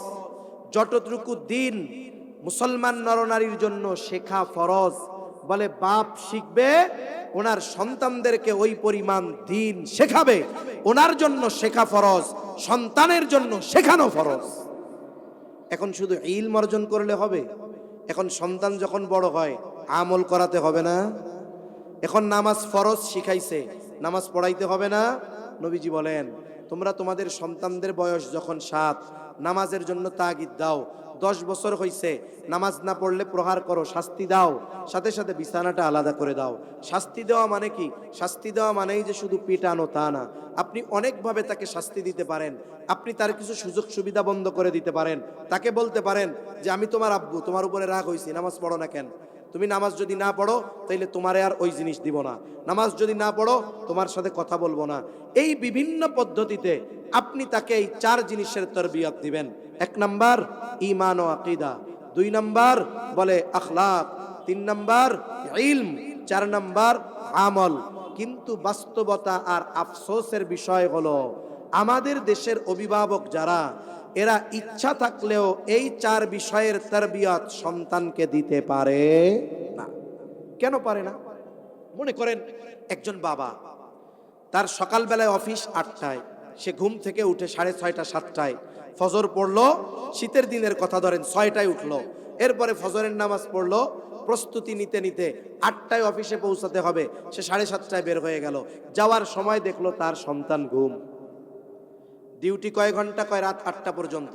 যতটুকু দিন মুসলমান নরনারীর জন্য শেখা ফরজ। বলে বাপ শিখবে, ওনার সন্তানদেরকে ওই পরিমাণ দিন শেখাবে, ওনার জন্য শেখা ফরজ, সন্তানের জন্য শেখানো ফরজ। এখন শুধু ইলম অর্জন করলে হবে? এখন সন্তান যখন বড় হয় আমল করাতে হবে না? এখন নামাজ ফরজ শিখাইছে, নামাজ পড়াইতে হবে না? নবীজি বলেন, তোমরা তোমাদের সন্তানদের বয়স যখন 7, নামাজের জন্য তাগিদ দাও। 10 বছর হইছে, নামাজ না পড়লে প্রহার করো, শাস্তি দাও, সাথে সাথে বিছানাটা আলাদা করে দাও। শাস্তি দেওয়া মানে কি? শাস্তি দেওয়া মানেই যে শুধু পিটানো তা না। আপনি অনেকভাবে তাকে শাস্তি দিতে পারেন। আপনি তার কিছু সুযোগ সুবিধা বন্ধ করে দিতে পারেন। তাকে বলতে পারেন যে আমি তোমার আব্বু, তোমার উপরে রাগ হয়েছি, নামাজ পড়ো না কেন? তুমি নামাজ যদি না পড়ো তাইলে তোমারে আর ওই জিনিস দিব না, নামাজ যদি না পড়ো তোমার সাথে কথা বলবো না। এই বিভিন্ন পদ্ধতিতে আপনি তাকে এই 4 জিনিসের তরবিয়ত দিবেন। 1 নাম্বার ঈমান ও আকীদা, 2 নাম্বার বলে আখলাক, 3 নাম্বার ইলম, 4 নাম্বার আমল। কিন্তু বাস্তবতা আর আফসোসের বিষয় হলো আমাদের দেশের অভিভাবক যারা, এরা ইচ্ছা থাকলেও এই 4 বিষয়ের তরবিয়ত সন্তানকে দিতে পারে না। কেন পারে না? মনে করেন একজন বাবা, তার সকালবেলায় অফিস 8টায়, সে ঘুম থেকে উঠে 6:30 7টায় ফজর পড়লো। শীতের দিনের কথা ধরেন, 6টায় উঠলো, এরপরে ফজরের নামাজ পড়লো, প্রস্তুতি নিতে নিতে 8টায় অফিসে পৌঁছাতে হবে, সে 7:30টায় বের হয়ে গেল। যাওয়ার সময় দেখলো তার সন্তান ঘুম। ডিউটি কয় ঘন্টা? কয় রাত 8টা পর্যন্ত।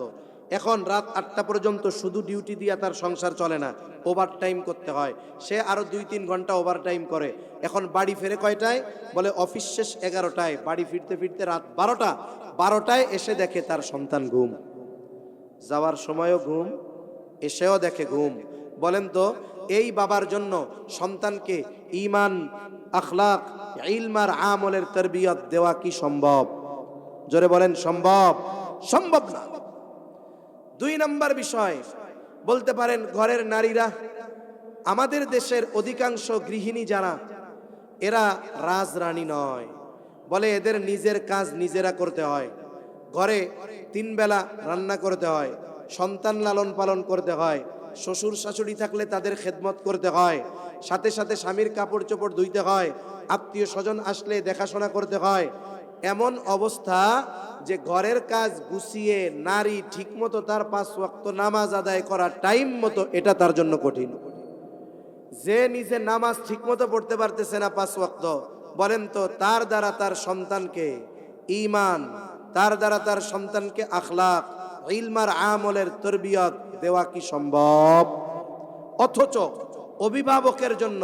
এখন রাত 8টা পর্যন্ত শুধু ডিউটি দিয়া তার সংসার চলে না, ওভার টাইম করতে হয়। সে আরো 2-3 ঘন্টা ওভার টাইম করে। এখন বাড়ি ফেরে কয়টায়? বলে অফিস শেষ 11টায়, বাড়ি ফিরতে ফিরতে রাত 12টা। 12টায় এসে দেখে তার সন্তান ঘুম। যাওয়ার সময়ও ঘুম, এসেও দেখে ঘুম। বলেন তো এই বাবার জন্য সন্তানকে ঈমান, আখলাক, ইলম আর আমলের তরবিয়ত দেওয়া কি সম্ভব? জোরে বলেন সম্ভব? সম্ভব না। 2 নাম্বার বিষয় বলতে পারেন ঘরের নারীরা। আমাদের দেশের অধিকাংশ গৃহিণী যারা, এরা রাজরানী নয়। বলে এদের নিজের কাজ নিজেরা করতে হয়। ঘরে 3 বেলা রান্না করতে হয়, সন্তান লালন পালন করতে হয়, শ্বশুর শাশুড়ি থাকলে তাদের খেদমত করতে হয়, সাথে সাথে স্বামীর কাপড় চোপড় ধুইতে হয়, আত্মীয় স্বজন আসলে দেখাশোনা করতে হয়। এমন অবস্থা যে ঘরের কাজ গুছিয়ে নারী ঠিকমতো তার 5 ওয়াক্ত নামাজ আদায় করা টাইম মতো, এটা তার জন্য কঠিন। যে নিজে নামাজ ঠিকমতো পড়তে পারতেছে না 5 ওয়াক্ত, বলেন তো তার দ্বারা তার সন্তানকে ঈমান, তার দ্বারা তার সন্তানকে আখলাক, ইলম আর আমলের তরবিয়ত দেওয়া কি সম্ভব? অথচ অভিভাবকের জন্য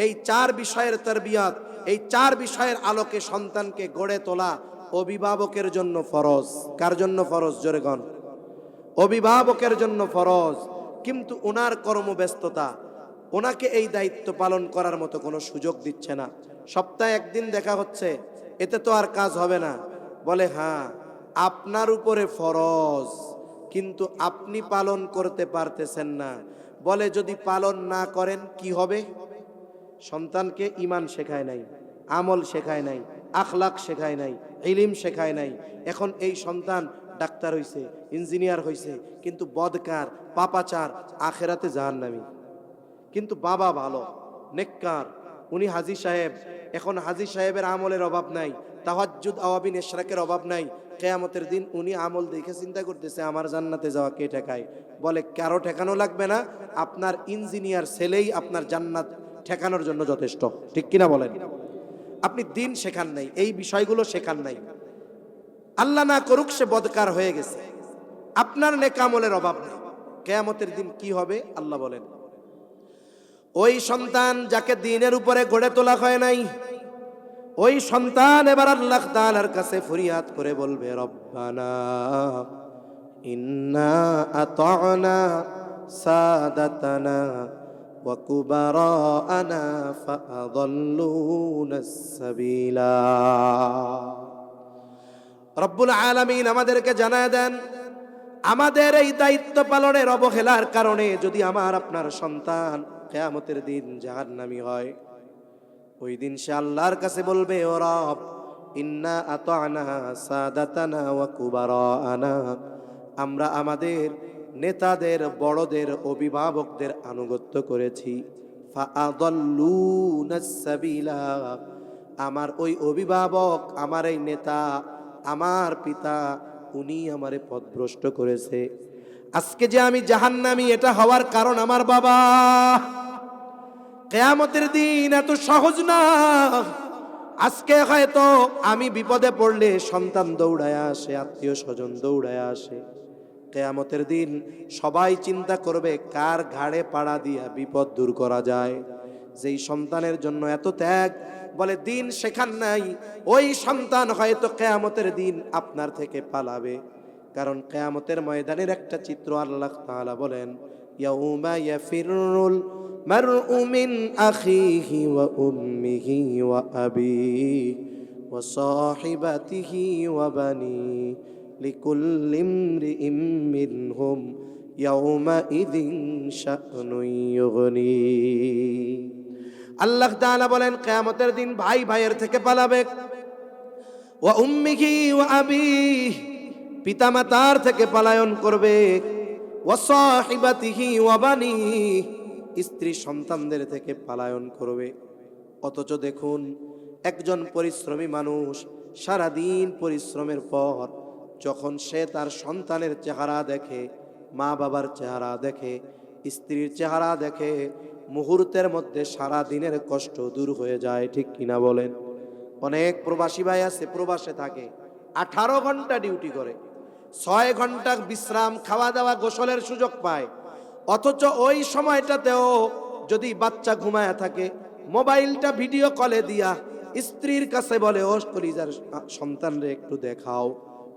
এই 4 বিষয়ের তরবিয়ত, এই 4 বিষয়ের আলোকে সন্তানকে গড়ে তোলা অভিভাবকের জন্য ফরজ। কার জন্য ফরজ? জোরে গণ। অভিভাবকের জন্য ফরজ। কিন্তু ওনার কর্মব্যস্ততা ওনাকে এই দায়িত্ব পালন করার মতো কোনো সুযোগ দিচ্ছে না। সপ্তাহে 1 দিন দেখা হচ্ছে, এতে তো আর কাজ হবে না। বলে হ্যাঁ আপনার উপরে ফরজ, কিন্তু আপনি পালন করতে পারতেছেন না। বলে যদি পালন না করেন কি হবে? সন্তানকে ঈমান শেখায় নাই, আমল শেখায় নাই, আখলাক শেখায় নাই, ইলম শেখায় নাই। এখন এই সন্তান ডাক্তার হইছে, ইঞ্জিনিয়ার হইছে, কিন্তু বদকার, পাপাচার, আখেরাতে জাহান্নামী। কিন্তু বাবা ভালো, নেককার, উনি হাজী সাহেব। এখন হাজী সাহেবের আমলের অভাব নাই, তাহাজ্জুদ আওয়াবিন ইশরাকের অভাব নাই, কিয়ামতের দিন উনি আমল দেখে চিন্তা করতেছে আমার জান্নাতে যাওয়া কে ঠেকায়, বলে কারো ঠেকানো লাগবে না, আপনার ইঞ্জিনিয়ার ছেলেই আপনার জান্নাত ঠেকানোর জন্য যথেষ্ট। ঠিক কিনা বলেন? আপনি দিন শেখান নাই, এই বিষয়গুলো শেখান নাই, আল্লাহ না করুক সে বদকার হয়ে গেছে, আপনার নেক আমলের অভাব নেই। কিয়ামতের দিন কি হবে আল্লাহ বলেন, ওই সন্তান যাকে দ্বীনের উপরে গড়ে তোলা হয় নাই, ওই সন্তান এবার আল্লাহ তাআলার কাছে ফরিয়াদ করে বলবে, রব্বানা ইন্না আতা'না সাদাতানা ওয়া কুবারানা ফাআযাল্লুনাস সাবিলা। রব্বুল আলামিন আমাদেরকে জানায় দেন, আমাদের এই দায়িত্ব পালনের অবহেলার কারণে যদি আমার আপনার সন্তান কিয়ামতের দিন জাহান্নামী হয়, ওই দিন সে আল্লাহর কাছে বলবে, ও রব, ইন্না আতা'না সাদাতানা ওয়া কুবারানা, আমরা আমাদের নেতাদের, বড়দের, অভিভাবকদের আনুগত্য করেছি, ফাআযাল্লুনাস সাবিলা, আমার ওই অভিভাবক, আমার এই নেতা, আমার পিতা, উনি আমারে পথভ্রষ্ট করেছে। আজকে যে আমি জাহান্নামী, এটা হওয়ার কারণ আমার বাবা। কিয়ামতের দিন এত সহজ না। আজকে হয়তো আমি বিপদে পড়লে সন্তান দৌড়ায় আসে, আত্মীয় স্বজন দৌড়ায় আসে। কিয়ামতের দিন সবাই চিন্তা করবে কার ঘাড়ে পাড়া দিয়া বিপদ দূর করা যায়। যেই সন্তানের জন্য এত ত্যাগ, বলে দিন শেখান নাই, ওই সন্তান হয়তো কিয়ামতের দিন আপনার থেকে পালাবে। কারণ কিয়ামতের ময়দানের একটা চিত্র আল্লাহ তাআলা বলেন, ইয়াউমা ইয়াফিরুল মারউ মিন আখিহি ওয়া উম্মিহি ওয়া আবিহি ওয়া সাহিবাতিহি ওয়া বানি লিকুল্লি ইমরিইম মিনহুম ইয়াউমাইযিন শা'নুন ইউগনি। আল্লাহ তাআলা বলেন, কিয়ামতের দিন ভাই ভাইয়ের থেকে পালাবে, ওয়া উম্মিহি ওয়া আবিহি, পিতামাতার থেকে পলায়ন করবে, ওয়া সাহিবাতিহি ওয়া বানি, স্ত্রী সন্তানদের থেকে পলায়ন করবে। অথচ দেখুন, একজন পরিশ্রমী মানুষ সারাদিন পরিশ্রমের পর যখন সে তার সন্তানের চেহারা দেখে, মা বাবার চেহারা দেখে, স্ত্রীর চেহারা দেখে, মুহূর্তের মধ্যে সারা দিনের কষ্ট দূর হয়ে যায়। ঠিক কিনা বলেন? অনেক প্রবাসী ভাই আছে, প্রবাসে থাকে, 18 ঘন্টা ডিউটি করে, 6 ঘন্টা বিশ্রাম, খাওয়া দাওয়া, গোসলের সুযোগ পায়। অথচ ওই সময়টাতেও যদি বাচ্চা ঘুমায় থাকে, মোবাইলটা ভিডিও কলে দিয়া স্ত্রীর কাছে বলে, ও কলিজার সন্তানরে একটু দেখাও,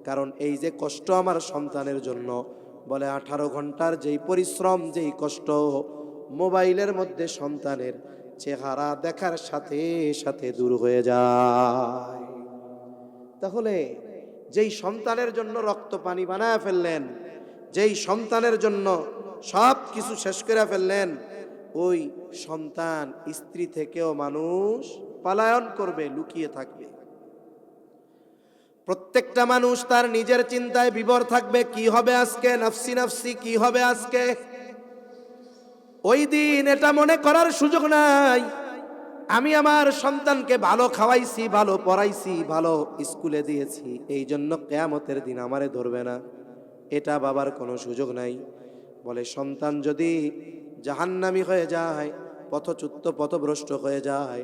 কারণ এই যে কষ্ট আমার সন্তানের জন্য, বলে 18 ঘন্টার যেই পরিশ্রম, যেই কষ্ট, মোবাইলের মধ্যে সন্তানের চেহারা দেখার সাথে সাথে দূর হয়ে যায়। তাহলে যেই সন্তানের জন্য রক্ত পানি বানায় ফেললেন, যেই সন্তানের জন্য সব কিছু শেষ করে ফেললেন, ওই সন্তান স্ত্রী থেকেও মানুষ পলায়ন করবে, লুকিয়ে থাকবে। প্রত্যেকটা মানুষ তার নিজের চিন্তায় বিভোর থাকবে, কি হবে আজকে, নাফসি নাফসি, কি হবে আজকে। ওই দিন এটা মনে করার সুযোগ নাই, আমি আমার সন্তানকে ভালো খাওয়াইছি, ভালো পড়াইছি, ভালো স্কুলে দিয়েছি, এই জন্য কিয়ামতের দিন আমারে ধরবে না, এটা বাবার কোনো সুযোগ নাই। বলে সন্তান যদি জাহান্নামী হয়ে যায়, পথচ্যুত পথভ্রষ্ট হয়ে যায়,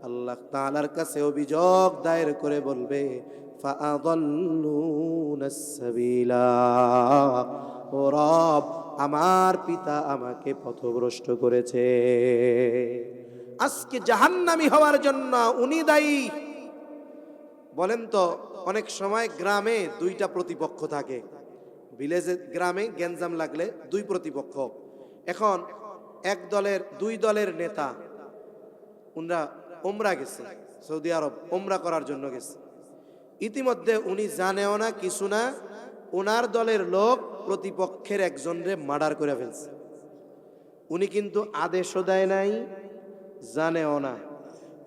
আল্লাহ তাআলার কাছে অভিযোগ দায়ের করে বলবে, ফাআযাল্লুনাস সাবিলা, ও রব, আমার পিতা আমাকে পথভ্রষ্ট করেছে। আজকে জাহান্নামী হওয়ার জন্য উনি দায়ী। বলেন তো, অনেক সময় গ্রামে দুইটা প্রতিপক্ষ থাকে, ভিলেজে, গ্রামে গ্যাঞ্জাম লাগলে দুই প্রতিপক্ষ। এখন এক দলের, দুই দলের নেতা, উনরা উমরা গেছে, সৌদি আরব উমরা করার জন্য গেছে। ইতিমধ্যে উনি জানেও না কিছু না, ওনার দলের লোক প্রতিপক্ষের একজনরে মার্ডার করে ফেলছে। উনি কিন্তু আদেশও দেয় নাই, জানেও না।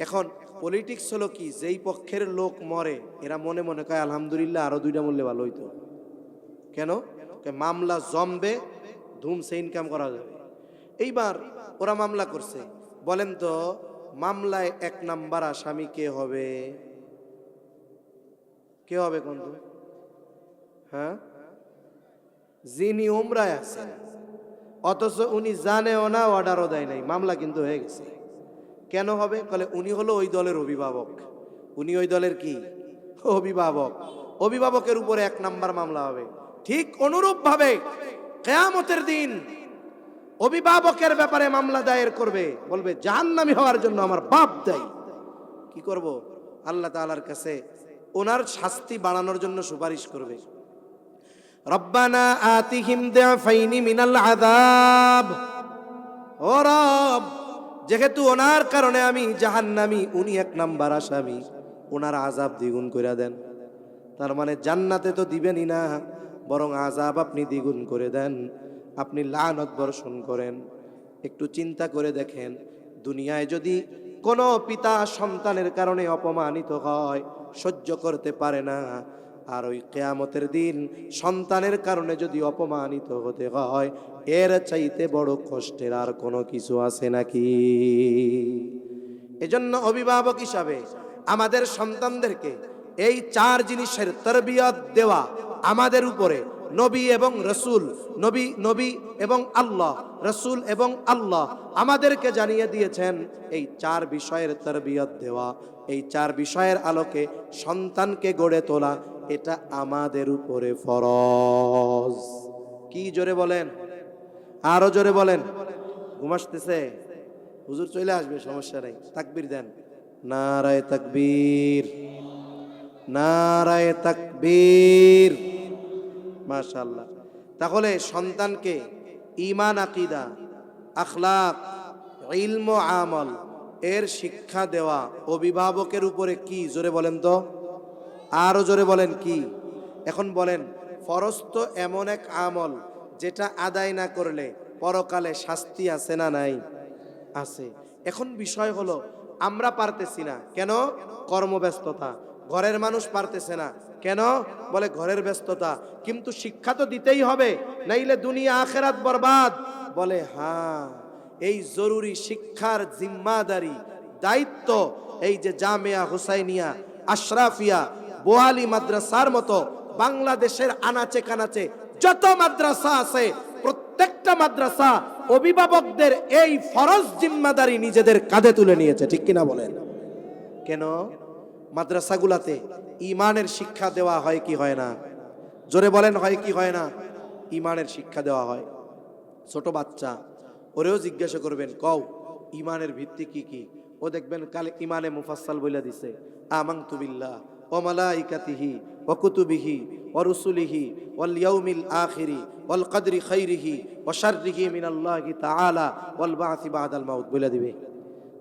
এখন পলিটিক্স হলো কি, যেই পক্ষের লোক মরে এরা মনে মনে কয় আলহামদুলিল্লাহ, আরো দুইটা মরলে ভালো হইতো। কেন? মামলা জমবে, ধুমসে ইনকাম করা যাবে। এইবার ওরা মামলা করছে। বলেন তো, মামলায় 1 নাম্বার আসামি কে হবে? কে হবে? কোন? হ্যাঁ, যিনি উমরায় আছেন অথচ উনি জানেও না, অর্ডারও দেয় নাই, মামলা কিন্তু হয়ে গেছে। কেন হবে? বলে উনি হলো ওই দলের অভিভাবক। উনি ওই দলের কি অভিভাবক? অভিভাবকের উপরে 1 নাম্বার মামলা হবে। ঠিক অনুরূপ ভাবে কিয়ামতের দিন অভিভাবকের ব্যাপারে মামলা দায়ের করবে, বলবে জাহান্নামী হওয়ার জন্য আমার বাপ দায়ী। কি করব? আল্লাহ তাআলার কাছে ওনার শাস্তি বাড়ানোর জন্য সুপারিশ করবে, রব্বানা আতিহিম দিআফাইনি মিনাল আযাব। ও রব, যেহেতু ওনার কারণে আমি জাহান্নামী, উনি 1 নাম্বার আসামি, ওনার আযাব দ্বিগুণ করে দেন। তার মানে জান্নাতে তো দিবেনই না, বরং আযাব আপনি দ্বিগুণ করে দেন, আপনি লানত বর্ষণ করেন। একটু চিন্তা করে দেখেন, দুনিয়ায় যদি কোনো পিতা সন্তানের কারণে অপমানিত হয়, সহ্য করতে পারে না, আর ওই কিয়ামতের দিন সন্তানের কারণে যদি অপমানিত হতে হয়, এর চাইতে বড় কষ্টের আর কোনো কিছু আছে নাকি? এজন্য অভিভাবক হিসাবে আমাদের সন্তানদেরকে এই 4 জিনিসের তরবিয়ত দেওয়া আমাদের উপরে। নবী এবং রসুল, নবী এবং আল্লাহ, রসুল এবং আল্লাহ আমাদেরকে জানিয়ে দিয়েছেন এই 4 বিষয়ের তরবিয়ত দেওয়া, এই 4 বিষয়ের আলোকে সন্তানকে গড়ে তোলা, এটা আমাদের উপরে ফরজ। কি জোরে বলেন, আরো জোরে বলেন। ঘুম আসতেছে? হুজুর চলে আসবে, সমস্যা নাই, তাকবীর দেন। নারায়ে তাকবীর, নারায়ে তাকবীর, মাশাআল্লাহ। তাহলে সন্তানকে ঈমান, আকীদা, আখলাক, ইলম ও আমল এর শিক্ষা দেওয়া অভিভাবকের উপরে কি? জোরে বলেন তো, আরো জোরে বলেন কি? এখন বলেন, ফরজ তো এমন এক আমল যেটা আদায় না করলে পরকালে শাস্তি আছে না নাই? আছে। এখন বিষয় হলো আমরা পারতেছি না কেন? কর্মব্যস্ততা। ঘরের মানুষ পারতেছে না কেন? বলে ঘরের ব্যস্ততা। কিন্তু শিক্ষা তো দিতেই হবে, নাইলে দুনিয়া আখেরাত বরবাদ। বলে হ্যাঁ, এই জরুরি শিক্ষার জিম্মাদারি, দায়িত্ব এই যে জামিয়া হুসাইনিয়া, আশরাফিয়া, বোয়ালি মাদ্রাসার মতো বাংলাদেশের আনাচে কানাচে যত মাদ্রাসা আছে, প্রত্যেকটা মাদ্রাসা অভিভাবকদের এই ফরজ জিম্মাদারি নিজেদের কাঁধে তুলে নিয়েছে। ঠিক কিনা বলেন? কেন? মাদ্রাসাগুলাতে ঈমানের শিক্ষা দেওয়া হয় কি হয় না? জোরে বলেন, হয় কি হয় না? ঈমানের শিক্ষা দেওয়া হয়। ছোট বাচ্চা, ওরেও জিজ্ঞাসা করবেন, কও ঈমানের ভিত্তি কি কি? ও দেখবেন কালে ঈমানে মুফাসসাল বলে দিছে, আমানতু বিল্লাহ ওয়া মালাইকাতিহি ওয়া কুতুবিহি ওয়া রুসুলিহি ওয়াল ইয়াউমিল আখিরি ওয়াল কদরি খাইরিহি ওয়া শাররিহি মিনাল্লাহি তাআলা ওয়াল বা'সি বাদাল মাউত বলে দিবে।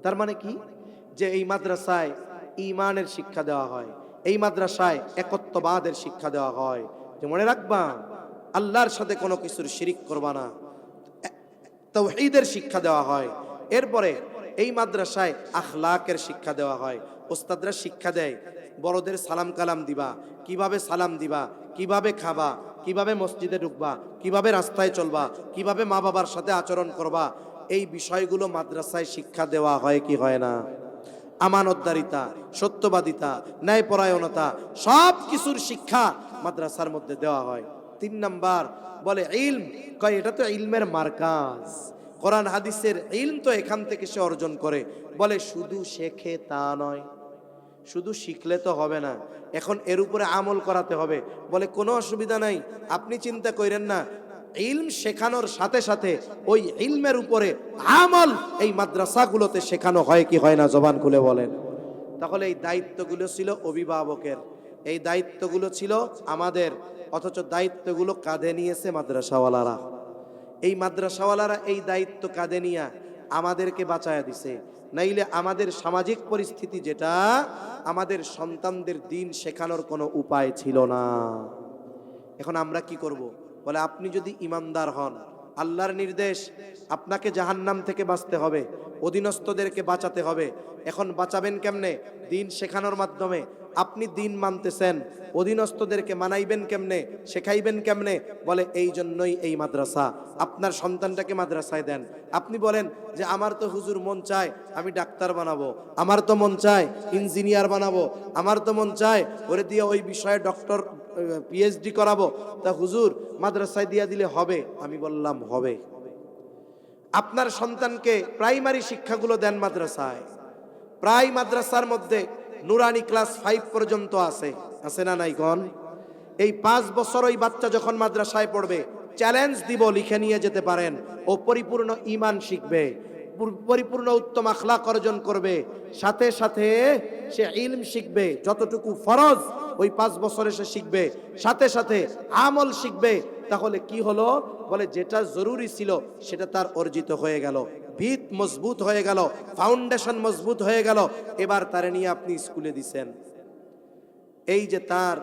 তার মানে কি? যে এই মাদ্রাসায় ঈমানের শিক্ষা দেওয়া হয়, এই মাদ্রাসায় একত্ববাদের শিক্ষা দেওয়া হয়, যে মনে রাখবা আল্লাহর সাথে কোনো কিছুর শিরিক করবা না, তাওহীদের শিক্ষা দেওয়া হয়। এরপরে এই মাদ্রাসায় আখলাকের শিক্ষা দেওয়া হয়। ওস্তাদরা শিক্ষা দেয় বড়দের সালাম কালাম দিবা, কিভাবে সালাম দিবা, কিভাবে খাবা, কিভাবে মসজিদে ঢুকবা, কিভাবে রাস্তায় চলবা, কিভাবে মা বাবার সাথে আচরণ করবা, এই বিষয়গুলো মাদ্রাসায় শিক্ষা দেওয়া হয় কি হয় না? আমানতদারিতা, সত্যবাদিতা, ন্যায়পরায়ণতা, সব কিছুর শিক্ষা মাদ্রাসার মধ্যে দেওয়া হয়। 3 নাম্বার বলে ইলম, কয় এটা তো ইলমের মার্কাজ, কোরআন হাদিসের ইলম তো এখান থেকে সে অর্জন করে। বলে শুধু শেখে তা নয়, শুধু শিখলে তো হবে না, এখন এর উপরে আমল করাতে হবে। বলে কোনো অসুবিধা নাই, আপনি চিন্তা করেন না, ইলম শেখানোর সাথে সাথে ওই ইলমের উপরে আমল এই মাদ্রাসাগুলোতে শেখানো হয় কি হয় না? জবান খুলে বলেন। তাহলে এই দায়িত্বগুলো ছিল অভিভাবকের, এই দায়িত্বগুলো ছিল আমাদের, অথচ দায়িত্বগুলো কাঁধে নিয়েছে মাদ্রাসাওয়ালারা। এই মাদ্রাসাওয়ালারা এই দায়িত্ব কাঁধে নিয়ে আমাদেরকে বাঁচায়া দিছে, নাইলে আমাদের সামাজিক পরিস্থিতি যেটা, আমাদের সন্তানদের দিন শেখানোর কোনো উপায় ছিল না। এখন আমরা কি করব? বলে আপনি যদি ইমানদার হন, আল্লাহর নির্দেশ আপনাকে জাহান্নাম থেকে বাঁচতে হবে, অধীনস্থদেরকে বাঁচাতে হবে। এখন বাঁচাবেন কেমনে? দিন শেখানোর মাধ্যমে। আপনি দিন মানতেছেন, অধীনস্থদেরকে মানাইবেন কেমনে, শেখাইবেন কেমনে? বলে এই জন্যই এই মাদ্রাসা। আপনার সন্তানটাকে মাদ্রাসায় দেন। আপনি বলেন যে আমার তো হুজুর মন চায় আমি ডাক্তার বানাবো, আমার তো মন চায় ইঞ্জিনিয়ার বানাবো, আমার তো মন চায় ওরে দিয়ে ওই বিষয়ে ডক্টর পিএইচডি করাবো, তা হুজুর মাদ্রাসায় দিয়ে দিলে হবে? আমি বললাম হবে। আপনার সন্তানকে প্রাইমারি শিক্ষাগুলো দেন মাদ্রাসায়। প্রায় মাদ্রাসার মধ্যে নুরানি ক্লাস 5 পর্যন্ত আছে না নাই গণ? এই 5 বছর ওই বাচ্চা যখন মাদ্রাসায় পড়বে, চ্যালেঞ্জ দিব, লিখে নিয়ে যেতে পারেন। ও পরিপূর্ণ ঈমান শিখবে, পরিপূর্ণ উত্তম আখলাক অর্জন করবে, সাথে সাথে সে ইলম শিখবে, যতটুকু ফরজ ওই 5 বছরে সে শিখবে, সাথে সাথে আমল শিখবে। তাহলে কি হলো? বলে যেটা জরুরি ছিল সেটা তার অর্জিত হয়ে গেল, ভিত মজবুত হয়ে গেল, ফাউন্ডেশন মজবুত হয়ে গেল। এবার তারে নিয়ে আপনি স্কুলে দিছেন, এই যে তার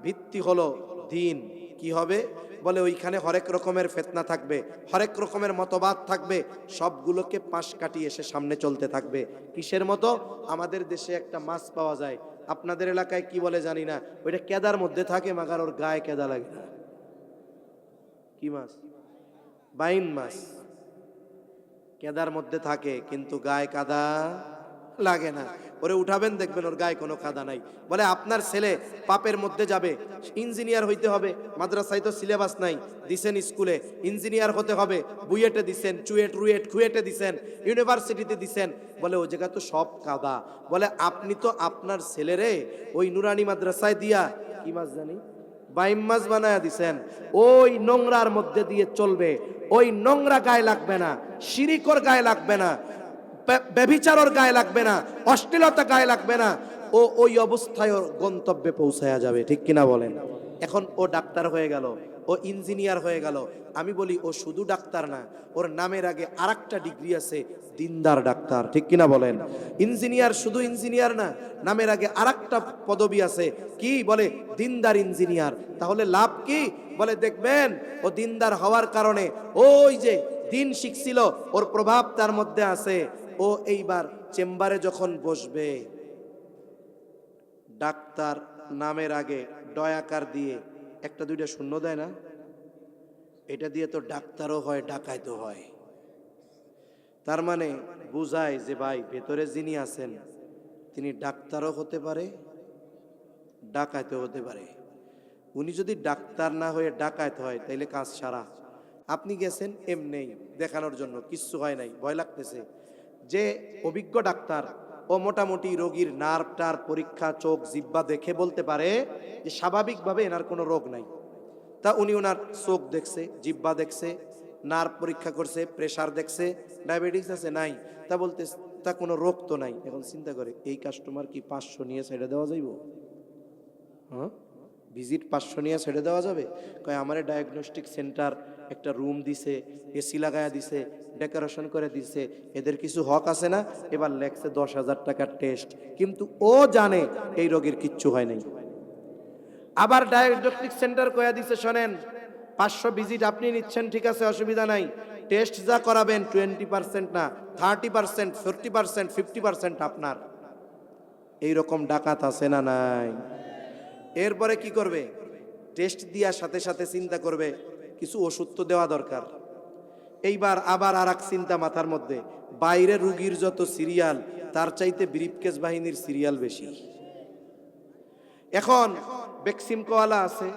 ভিত্তি হলো দিন। কি হবে? বলে ওইখানে হরেক রকমের ফিতনা থাকবে, হরেক রকমের মতবাদ থাকবে, সবগুলোকে পাশ কাটিয়ে এসে সামনে চলতে থাকবে। কিসের মতো? আমাদের দেশে একটা মাছ পাওয়া যায়, আপনাদের এলাকায় কি বলে জানি না, ওইটা কেদার মধ্যে থাকে, মাগার ওর গায়ে কেদা লাগে না। কি মাছ? বাইন মাছ। কেদার মধ্যে থাকে কিন্তু গায়ে কাদা লাগে না। ওরে উঠাবেন, দেখবেন ওর গায়ে কোনো কাদা নাই। বলে আপনার ছেলে পাপের মধ্যে যাবে, ইঞ্জিনিয়ার হইতে হবে, মাদ্রাসায় তো সিলেবাস নাই, দিছেন স্কুলে ইঞ্জিনিয়ার হতে হবে, বুয়েটে দিছেন, চুয়েট রুয়েট খুয়েটে দিছেন, ইউনিভার্সিটিতে দিছেন, বলে ও জায়গা তো সব কাদা। বলে আপনি তো আপনার ছেলেরে ওই নুরানি মাদ্রাসায় দিয়া কি মাছ জানি বাইম মাছ বানায়া দিছেন, ওই নোংরার মধ্যে দিয়ে চলবে, ওই নোংরা গায়ে লাগবে না, শিরিকর গায়ে লাগবে না, ব্যভিচারর গায়ে লাগবে না, অশ্লীলতা গায়ে লাগবে না, ও ওই অবস্থায় ওর গন্তব্যে পৌঁছায়া যাবে। ঠিক কিনা বলেন? এখন ও ডাক্তার হয়ে গেল, ও ইঞ্জিনিয়ার হয়ে গেল। আমি বলি ও শুধু ডাক্তার না, ওর নামের আগে আরেকটা ডিগ্রি আছে, দিনদার ডাক্তার। ঠিক কিনা বলেন? ইঞ্জিনিয়ার শুধু ইঞ্জিনিয়ার না, নামের আগে আরেকটা পদবি আছে, কি বলে? দিনদার ইঞ্জিনিয়ার। তাহলে লাভ কি? বলে দেখবেন ও দিনদার হওয়ার কারণে ওই যে দিন শিখছিল ওর প্রভাব তার মধ্যে আছে। ও এইবার চেম্বারে যখন বসবে, ডাক্তার নামের আগে ডয়াকার দিয়ে একটা দুইটা শূন্য দেয় না? এটা দিয়ে তো ডাক্তারও হয়, ডাকাইতও হয়। তার মানে বুঝায় যে ভাই ভেতরে যিনি আছেন তিনি ডাক্তারও হতে পারে, ডাকাইতও হতে পারে। উনি যদি ডাক্তার না হয়ে ডাকাইত হয় তাইলে কাজ সারা। আপনি গেছেন এমনি দেখানোর জন্য, কিচ্ছু হয় নাই, ভয় লাগতেছে। যে অভিজ্ঞ ডাক্তার ও মোটামুটি রোগীর নার্ভ টার পরীক্ষা, চোখ জিহ্বা দেখে বলতে পারে যে স্বাভাবিকভাবে এনার কোনো রোগ নাই। তা উনি ওনার চোখ দেখছে, জিহ্বা দেখছে, নার্ভ পরীক্ষা করছে, প্রেসার দেখছে, ডায়াবেটিস আছে নাই, তা বলতে তা কোনো রোগ তো নাই। এখন চিন্তা করে এই কাস্টমার কি 500 নিয়ে ছেড়ে দেওয়া যাইব? হ্যাঁ, ভিজিট 500 নিয়ে ছেড়ে দেওয়া যাবে? কয় আমারে ডায়াগনস্টিক সেন্টার একটা রুম দিছে, এসি লাগায়া দিছে, ডেকোরেশন করে দিছে, এদের কিছু হক আছে না? এবার লেখছে 10,000 টাকার টেস্ট, কিন্তু ও জানে এই রোগীর কিচ্ছু হয় নাই। আবার ডায়াগনস্টিক সেন্টার কয়া দিছে শোনেন 500 ভিজিট আপনি নিচ্ছেন, ঠিক আছে, অসুবিধা নাই, টেস্ট যা করাবেন 20% না 30%, 40%, 50% আপনার। এইরকম ডাকাত আছে না নাই? এরপরে কি করবে? টেস্ট দেওয়ার সাথে সাথে চিন্তা করবে কিছু ওষুধ তো দেওয়া দরকার। এইবার আবার আর এক চিন্তা মাথার মধ্যে, বাইরে রুগীর যত সিরিয়াল তার চাইতে ব্রিফকেস বাহিনীর সিরিয়াল বেশি। এখন বেক্সিমকোয়ালা আছে,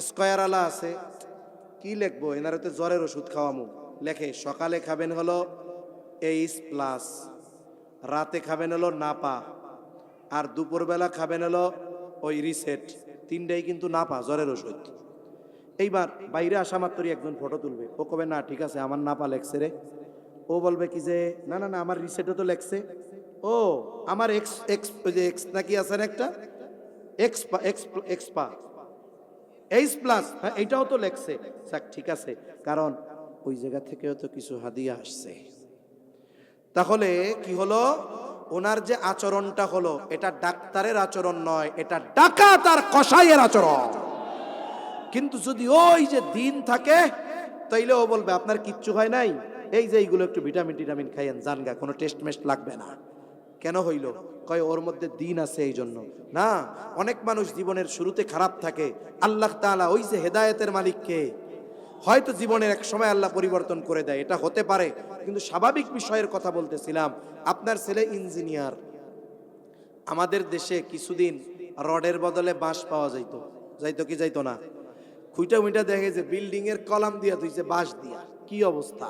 স্কয়ারওয়ালা আছে, কি লিখবো? এনারে তো জ্বরের ওষুধ খাওয়ামু, লেখে সকালে খাবেন হলো এইচ+, রাতে খাবেন হলো নাপা, আর দুপুরবেলা খাবেন হলো ওই রিসেট। তিনটাই কিন্তু নাপা, জ্বরের ওষুধ। এইবার বাইরে আসা মাত্রই একজন ফটো তুলবে, ও কবে না ঠিক আছে আমার নাপা লেখছে রে। ও বলবে কি যে না না না আমার রিসেটও তো লেখছে, ও আমার এক্স এক্স যে এক্স নাকি আছে না একটা এক্সপা এক্সপা এইচ+, হ্যাঁ এইটাও তো লেখছে। যাক ঠিক আছে, কারণ ওই জায়গা থেকেও তো কিছু হাদিয়া আসছে। তাহলে কি হলো? ওনার যে আচরণটা হলো এটা ডাক্তারের আচরণ নয়, এটা ডাকাত আর কসাইয়ের আচরণ। কিন্তু যদি ওই যে দিন থাকে তাইলে ও বলবে আপনার কিচ্ছু হয় নাই, এই যে এইগুলো একটু ভিটামিন টিটামিন খাইয়েন, জানগা, কোনো টেস্ট মেস্ট লাগবে না। কেন হইল? কয় ওর মধ্যে দিন আছে এই জন্য। না, অনেক মানুষ জীবনের শুরুতে খারাপ থাকে, আল্লাহ তাআলা ওই যে হেদায়েতের মালিককে হয়তো জীবনের এক সময় আল্লাহ পরিবর্তন করে দেয়, এটা হতে পারে। কিন্তু স্বাভাবিক বিষয়ের কথা বলতেছিলাম, আপনার ছেলে ইঞ্জিনিয়ার, আমাদের দেশে কিছুদিন রডের বদলে বাঁশ পাওয়া যাইতো, যাইতো কি যাইতো না? খুইটা মুইটা দেখে যে বিল্ডিং এর কলাম দিয়া তুইছে বাঁশ দিয়া, কি অবস্থা!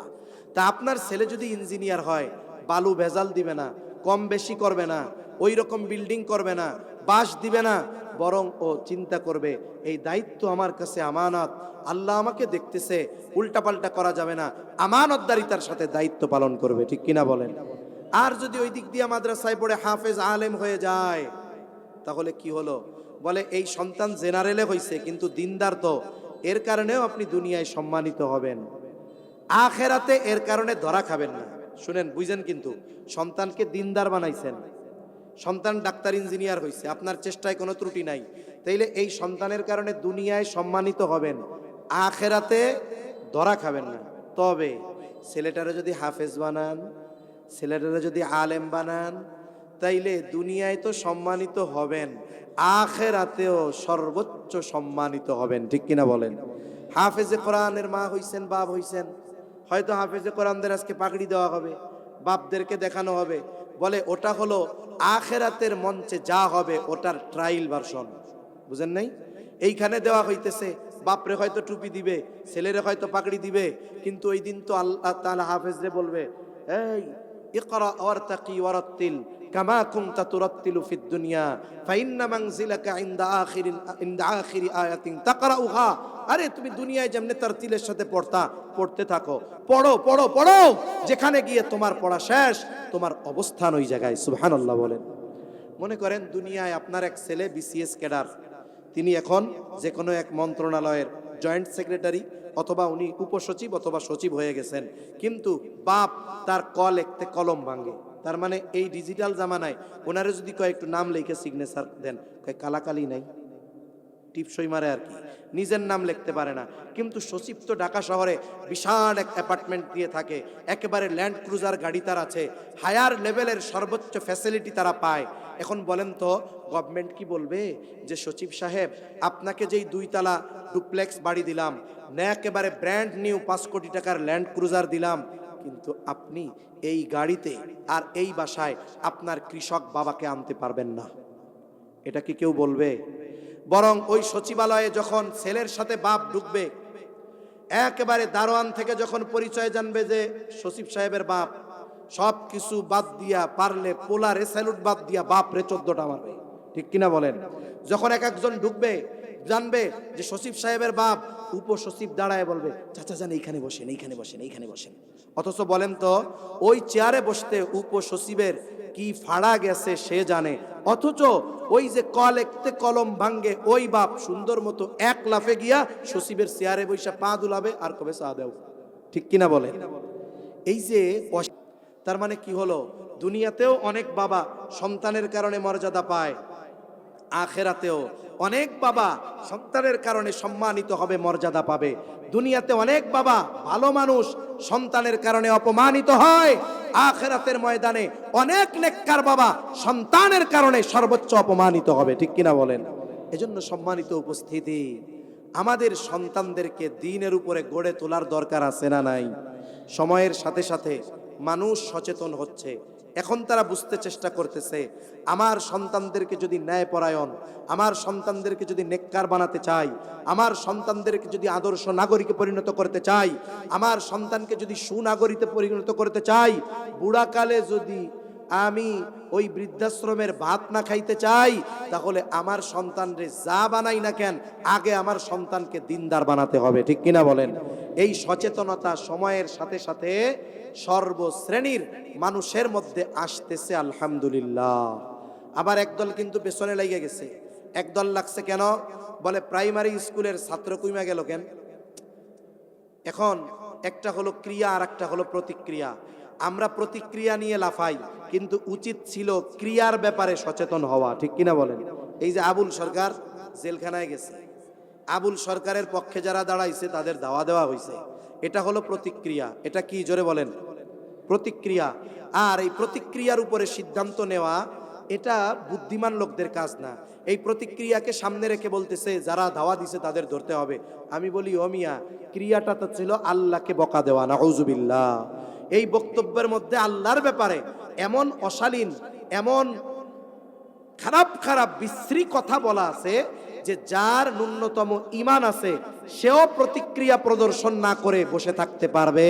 তা আপনার ছেলে যদি ইঞ্জিনিয়ার হয়, বালু ভেজাল দিবে না, কম বেশি করবে না, ওই রকম বিল্ডিং করবে না, বাঁশ দিবে না, বরং ও চিন্তা করবে এই দায়িত্ব আমার কাছে আমানত, আল্লাহ আমাকে দেখতেছে, উল্টাপাল্টা করা যাবে না, আমানতদারিতার সাথে দায়িত্ব পালন করবে। ঠিক কিনা বলেন? আর যদি ওই দিক দিয়ে মাদ্রাসায় পড়ে হাফেজ আলেম হয়ে যায়, তাহলে কি হলো? বলে এই সন্তান জেনারেলে হইছে কিন্তু দিনদার তো, এর কারণেও আপনি দুনিয়ায় সম্মানিত হবেন, আখেরাতে এর কারণে ধরা খাবেন না। শুনেন, বুঝেন, কিন্তু সন্তানকে দিনদার বানাইছেন, সন্তান ডাক্তার ইঞ্জিনিয়ার হইছে, আপনার চেষ্টায় কোনো ত্রুটি নাই, তাইলে এই সন্তানের কারণে দুনিয়ায় সম্মানিত হবেন, আখেরাতে ধরা খাবেন না। তবে ছেলেটারে যদি হাফেজ বানান, ছেলেটারে যদি আলেম বানান, তাইলে দুনিয়ায় তো সম্মানিত হবেন, আখেরাতেও সর্বোচ্চ সম্মানিত হবেন। ঠিক কিনা বলেন? হাফেজে কোরআনের মা হইছেন, বাপ হইছেন, হয়তো হাফেজে কোরআনদের আজকে পাগড়ি দেওয়া হবে, বাপদেরকে দেখানো হবে, বলে ওটা হলো আখেরাতের মঞ্চে যা হবে ওটার ট্রায়াল ভার্সন। বুঝেন নাই? এইখানে দেওয়া হইতেছে, বাপরে হয়তো টুপি দিবে, ছেলেরে হয়তো পাগড়ি দিবে, কিন্তু ওই দিন তো আল্লাহ তাআলা হাফেজরে বলবে, এই ইকরা ওয়ারতাকি ওয়ারাত্তিল কামা কুনতা তুরাত্তিলু ফিদ দুনিয়া ফাইন্না মানজিলাকা ইনদা আখিরি আয়াতিন তাকরাউহা। আরে তুমি দুনিয়ায় যেমনে তারতিলের সাথে পড়তে থাকো, পড়ো পড়ো পড়ো, যেখানে গিয়ে তোমার পড়া শেষ, তোমার অবস্থান ওই জায়গায়। সুবহানাল্লাহ বলেন। মনে করেন দুনিয়ায় আপনার এক ছেলে বিসিএস ক্যাডার, তিনি এখন যে কোনো এক মন্ত্রণালয়ের জয়েন্ট সেক্রেটারি অথবা উনি উপসচিব অথবা সচিব হয়ে গেছেন, কিন্তু বাপ তার লিখতে কলম ভাঙে। তার মানে এই ডিজিটাল জামানায় ওনারে যদি কয় একটু নাম লিখে সিগনেচার দেন, কয় কালাকালি নাই, টিপসই মারে আর কি, নিজের নাম লিখতে পারে না। কিন্তু সচিব তো ঢাকা শহরে বিশাল এক অ্যাপার্টমেন্ট দিয়ে থাকে, একেবারে ল্যান্ড ক্রুজার গাড়ি তার আছে, হায়ার লেভেলের সর্বোচ্চ ফ্যাসিলিটি তারা পায়। এখন বলেন তো গভর্নমেন্ট কি বলবে যে সচিব সাহেব আপনাকে যেই 2 তলা ডুপ্লেক্স বাড়ি দিলাম, না একেবারে ব্র্যান্ড নিউ 5 কোটি টাকার ল্যান্ড ক্রুজার দিলাম, কিন্তু আপনি এই গাড়িতে আর এই বাসায় আপনার কৃষক বাবাকে আনতে পারবেন না? এটা কি কেউ বলবে? বরং ওই সচিবালয়ে যখন ছেলের সাথে বাপ ঢুকবে, একেবারে দারোয়ান থেকে যখন পরিচয় জানবে যে সচিব সাহেবের বাপ, সব কিছু বাদ দিয়া, পারলে পোলারে স্যালুট বাদ দিয়া বাপরে 14টা মারবে। ঠিক কিনা বলেন? যখন এক একজন ঢুকবে, জানবে যে সচিব সাহেবের বাপ, উপসচিব দাঁড়ায় বলবে, চাচা যান এইখানে বসেন, এইখানে বসেন, এইখানে বসেন। অথচ বলেন তো ওই চেয়ারে বসতে উপসচিবের কি ফাড়া গেছে সে জানে, অথচ ওই যে লিখতে কলম ভাঙ্গে ওই বাপ সুন্দর মতো এক লাফে গিয়া সচিবের চেয়ারে বৈশা পা দুলাবে আর কবে চা দেও। ঠিক কিনা বলেন? এই যে তার মানে কি হলো? দুনিয়াতেও অনেক বাবা সন্তানের কারণে মর্যাদা পায়, আখেরাতেও অনেক বাবা সন্তানের কারণে সম্মানিত হবে, মর্যাদা পাবে। দুনিয়াতে অনেক বাবা ভালো মানুষ সন্তানের কারণে অপমানিত হয়, আখেরাতের ময়দানে অনেক নেককার বাবা সন্তানের কারণে সর্বোচ্চ অপমানিত হবে। ঠিক কিনা বলেন? এজন্য সম্মানিত উপস্থিতি, আমাদের সন্তানদেরকে দ্বীনের উপরে গড়ে তোলার দরকার আছে না নাই? সময়ের সাথে সাথে মানুষ সচেতন হচ্ছে, এখন তারা বুঝতে চেষ্টা করতেছে, আমার সন্তানদেরকে যদি ন্যায়পরায়ণ, আমার সন্তানদেরকে যদি নেককার বানাতে চাই, আমার সন্তানদেরকে যদি আদর্শ নাগরিকে পরিণত করতে চাই, আমার সন্তানকে যদি সুনাগরিকে পরিণত করতে চাই, বুড়াকালে যদি আমি ওই বৃদ্ধাশ্রমের ভাত না খাইতে চাই, তাহলে আমার সন্তানরে যা বানাই না কেন, আগে আমার সন্তানকে দিনদার বানাতে হবে। ঠিক কিনা বলেন? এই সচেতনতা সময়ের সাথে সাথে সর্বশ্রেণীর মানুষের মধ্যে আসতেছে, আলহামদুলিল্লাহ। আবার একদল কিন্তু পেছনে লেগে গেছে। একদল লাগছে কেন? বলে প্রাইমারি স্কুলের ছাত্র কইমা গেল কেন? এখন একটা হলো ক্রিয়া আর একটা হলো প্রতিক্রিয়া। আমরা প্রতিক্রিয়া নিয়ে লাফাই, কিন্তু উচিত ছিল ক্রিয়ার ব্যাপারে সচেতন হওয়া। ঠিক কিনা বলেন? এই যে আবুল সরকার জেলখানায় গেছে, আবুল সরকারের পক্ষে যারা দাঁড়াইছে তাদের দাওয়া দেওয়া হয়েছে। এটা হলো প্রতিক্রিয়া। এটা কি জোরে বলেন? প্রতিক্রিয়া। আর এই প্রতিক্রিয়ার উপরে সিদ্ধান্ত নেওয়া এটা বুদ্ধিমান লোকদের কাজ না। এই প্রতিক্রিয়াকে সামনে রেখে বলতেছে যারা দাওয়া দিছে তাদের ধরতে হবে। আমি বলি ও মিয়া, ক্রিয়াটা তো ছিল আল্লাহকে বকা দেওয়া, নাউজুবিল্লাহ। এই বক্তব্যের মধ্যে আল্লাহর ব্যাপারে এমন অশালীন, এমন খারাপ খারাপ বিশ্রী কথা বলা আছে যে যার ন্যূনতম ঈমান আছে সেও প্রতিক্রিয়া প্রদর্শন না করে বসে থাকতে পারবে।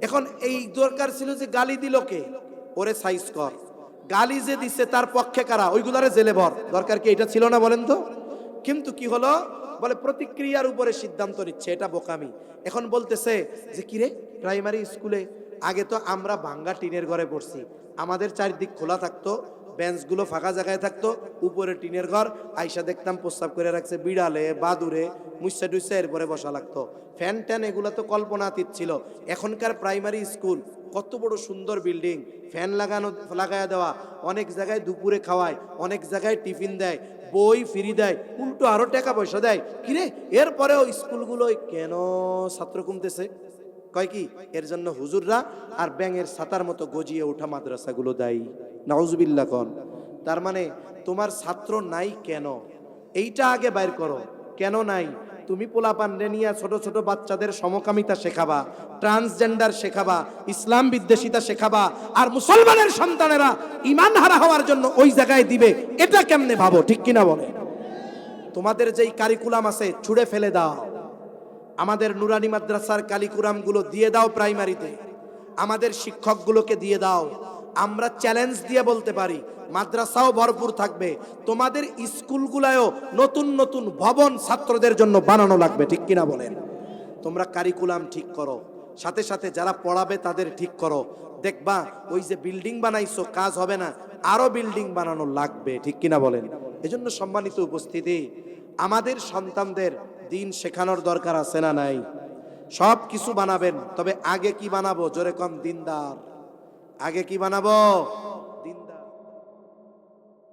এখন এই দরকার ছিল যে গালি দিল কে, ওরে সাইজ কর। গালি যে দিছে তার পক্ষে কারা, ওইগুলারে জেলে ভর। দরকার কি এটা ছিল না বলেন তো? কিন্তু কি হলো, বলে প্রতিক্রিয়ার উপরে সিদ্ধান্ত নিচ্ছে, এটা বোকামি। এখন বলতেছে যে কিরে, প্রাইমারি স্কুলে আগে তো আমরা ভাঙ্গা টিনের ঘরে পড়ছি, আমাদের চারদিক খোলা থাকতো, বেঞ্চগুলো ফাঁকা জায়গায় থাকতো, উপরে টিনের ঘর, আইসা দেখতাম প্রস্তাব করে রাখছে বিড়ালে বাদুরে, মুসা টুসা এরপরে বসা লাগতো। ফ্যান ট্যান এগুলো তো কল্পনাতীত ছিল। এখনকার প্রাইমারি স্কুল কত বড় সুন্দর বিল্ডিং, ফ্যান লাগায়া দেওয়া, অনেক জায়গায় দুপুরে খাওয়ায়, অনেক জায়গায় টিফিন দেয়, বই ফ্রি দেয়, উল্টো আরো টাকা পয়সা দেয়। কিরে, এরপরেও স্কুলগুলোয় কেন ছাত্র কমতেছে? কয় কি, এর জন্য হুজুররা আর ব্যাঙের ছাতার মতো গজিয়ে ওঠা মাদ্রাসাগুলো দায়ী। নাউজুবিল্লাহ কন। তার মানে তোমার ছাত্র নাই কেন, এইটা আগে বাইর করো। কেন নাই? তুমি পোলাপানরে নিয়ে ছোট ছোট বাচ্চাদের সমকামিতা শেখাবা, ট্রান্সজেন্ডার শেখাবা, ইসলাম বিদ্বেষিতা শেখাবা, আর মুসলমানের সন্তানেরা ঈমান হারা হওয়ার জন্য ওই জায়গায় দিবে। এটা কেমনে ভাবো, ঠিক কিনা বলে? তোমাদের যেই কারিকুলাম আছে ছুঁড়ে ফেলে দাও। আমাদের নুরানি মাদ্রাসার কারিকুলামগুলো দিয়ে দাও প্রাইমারিতে, আমাদের শিক্ষকগুলোকে দিয়ে দাও। আমরা চ্যালেঞ্জ দিয়ে বলতে পারি মাদ্রাসাও ভরপুর থাকবে, তোমাদের স্কুলগুলায়ও নতুন নতুন ভবন ছাত্রদের জন্য বানানো লাগবে, ঠিক কিনা বলেন? তোমরা কারিকুলাম ঠিক করো, সাথে সাথে যারা পড়াবে তাদের ঠিক করো। দেখবা ওই যে বিল্ডিং বানাইছো কাজ হবে না, আরো বিল্ডিং বানানো লাগবে, ঠিক কিনা বলেন? এজন্য সম্মানিত উপস্থিতি, আমাদের সন্তানদের দিন শেখানোর দরকার আছে না নাই? সব কিছু বানাবেন, তবে আগে কি বানাবো? জোরে কম দিনদার। আগে কি বানাবো?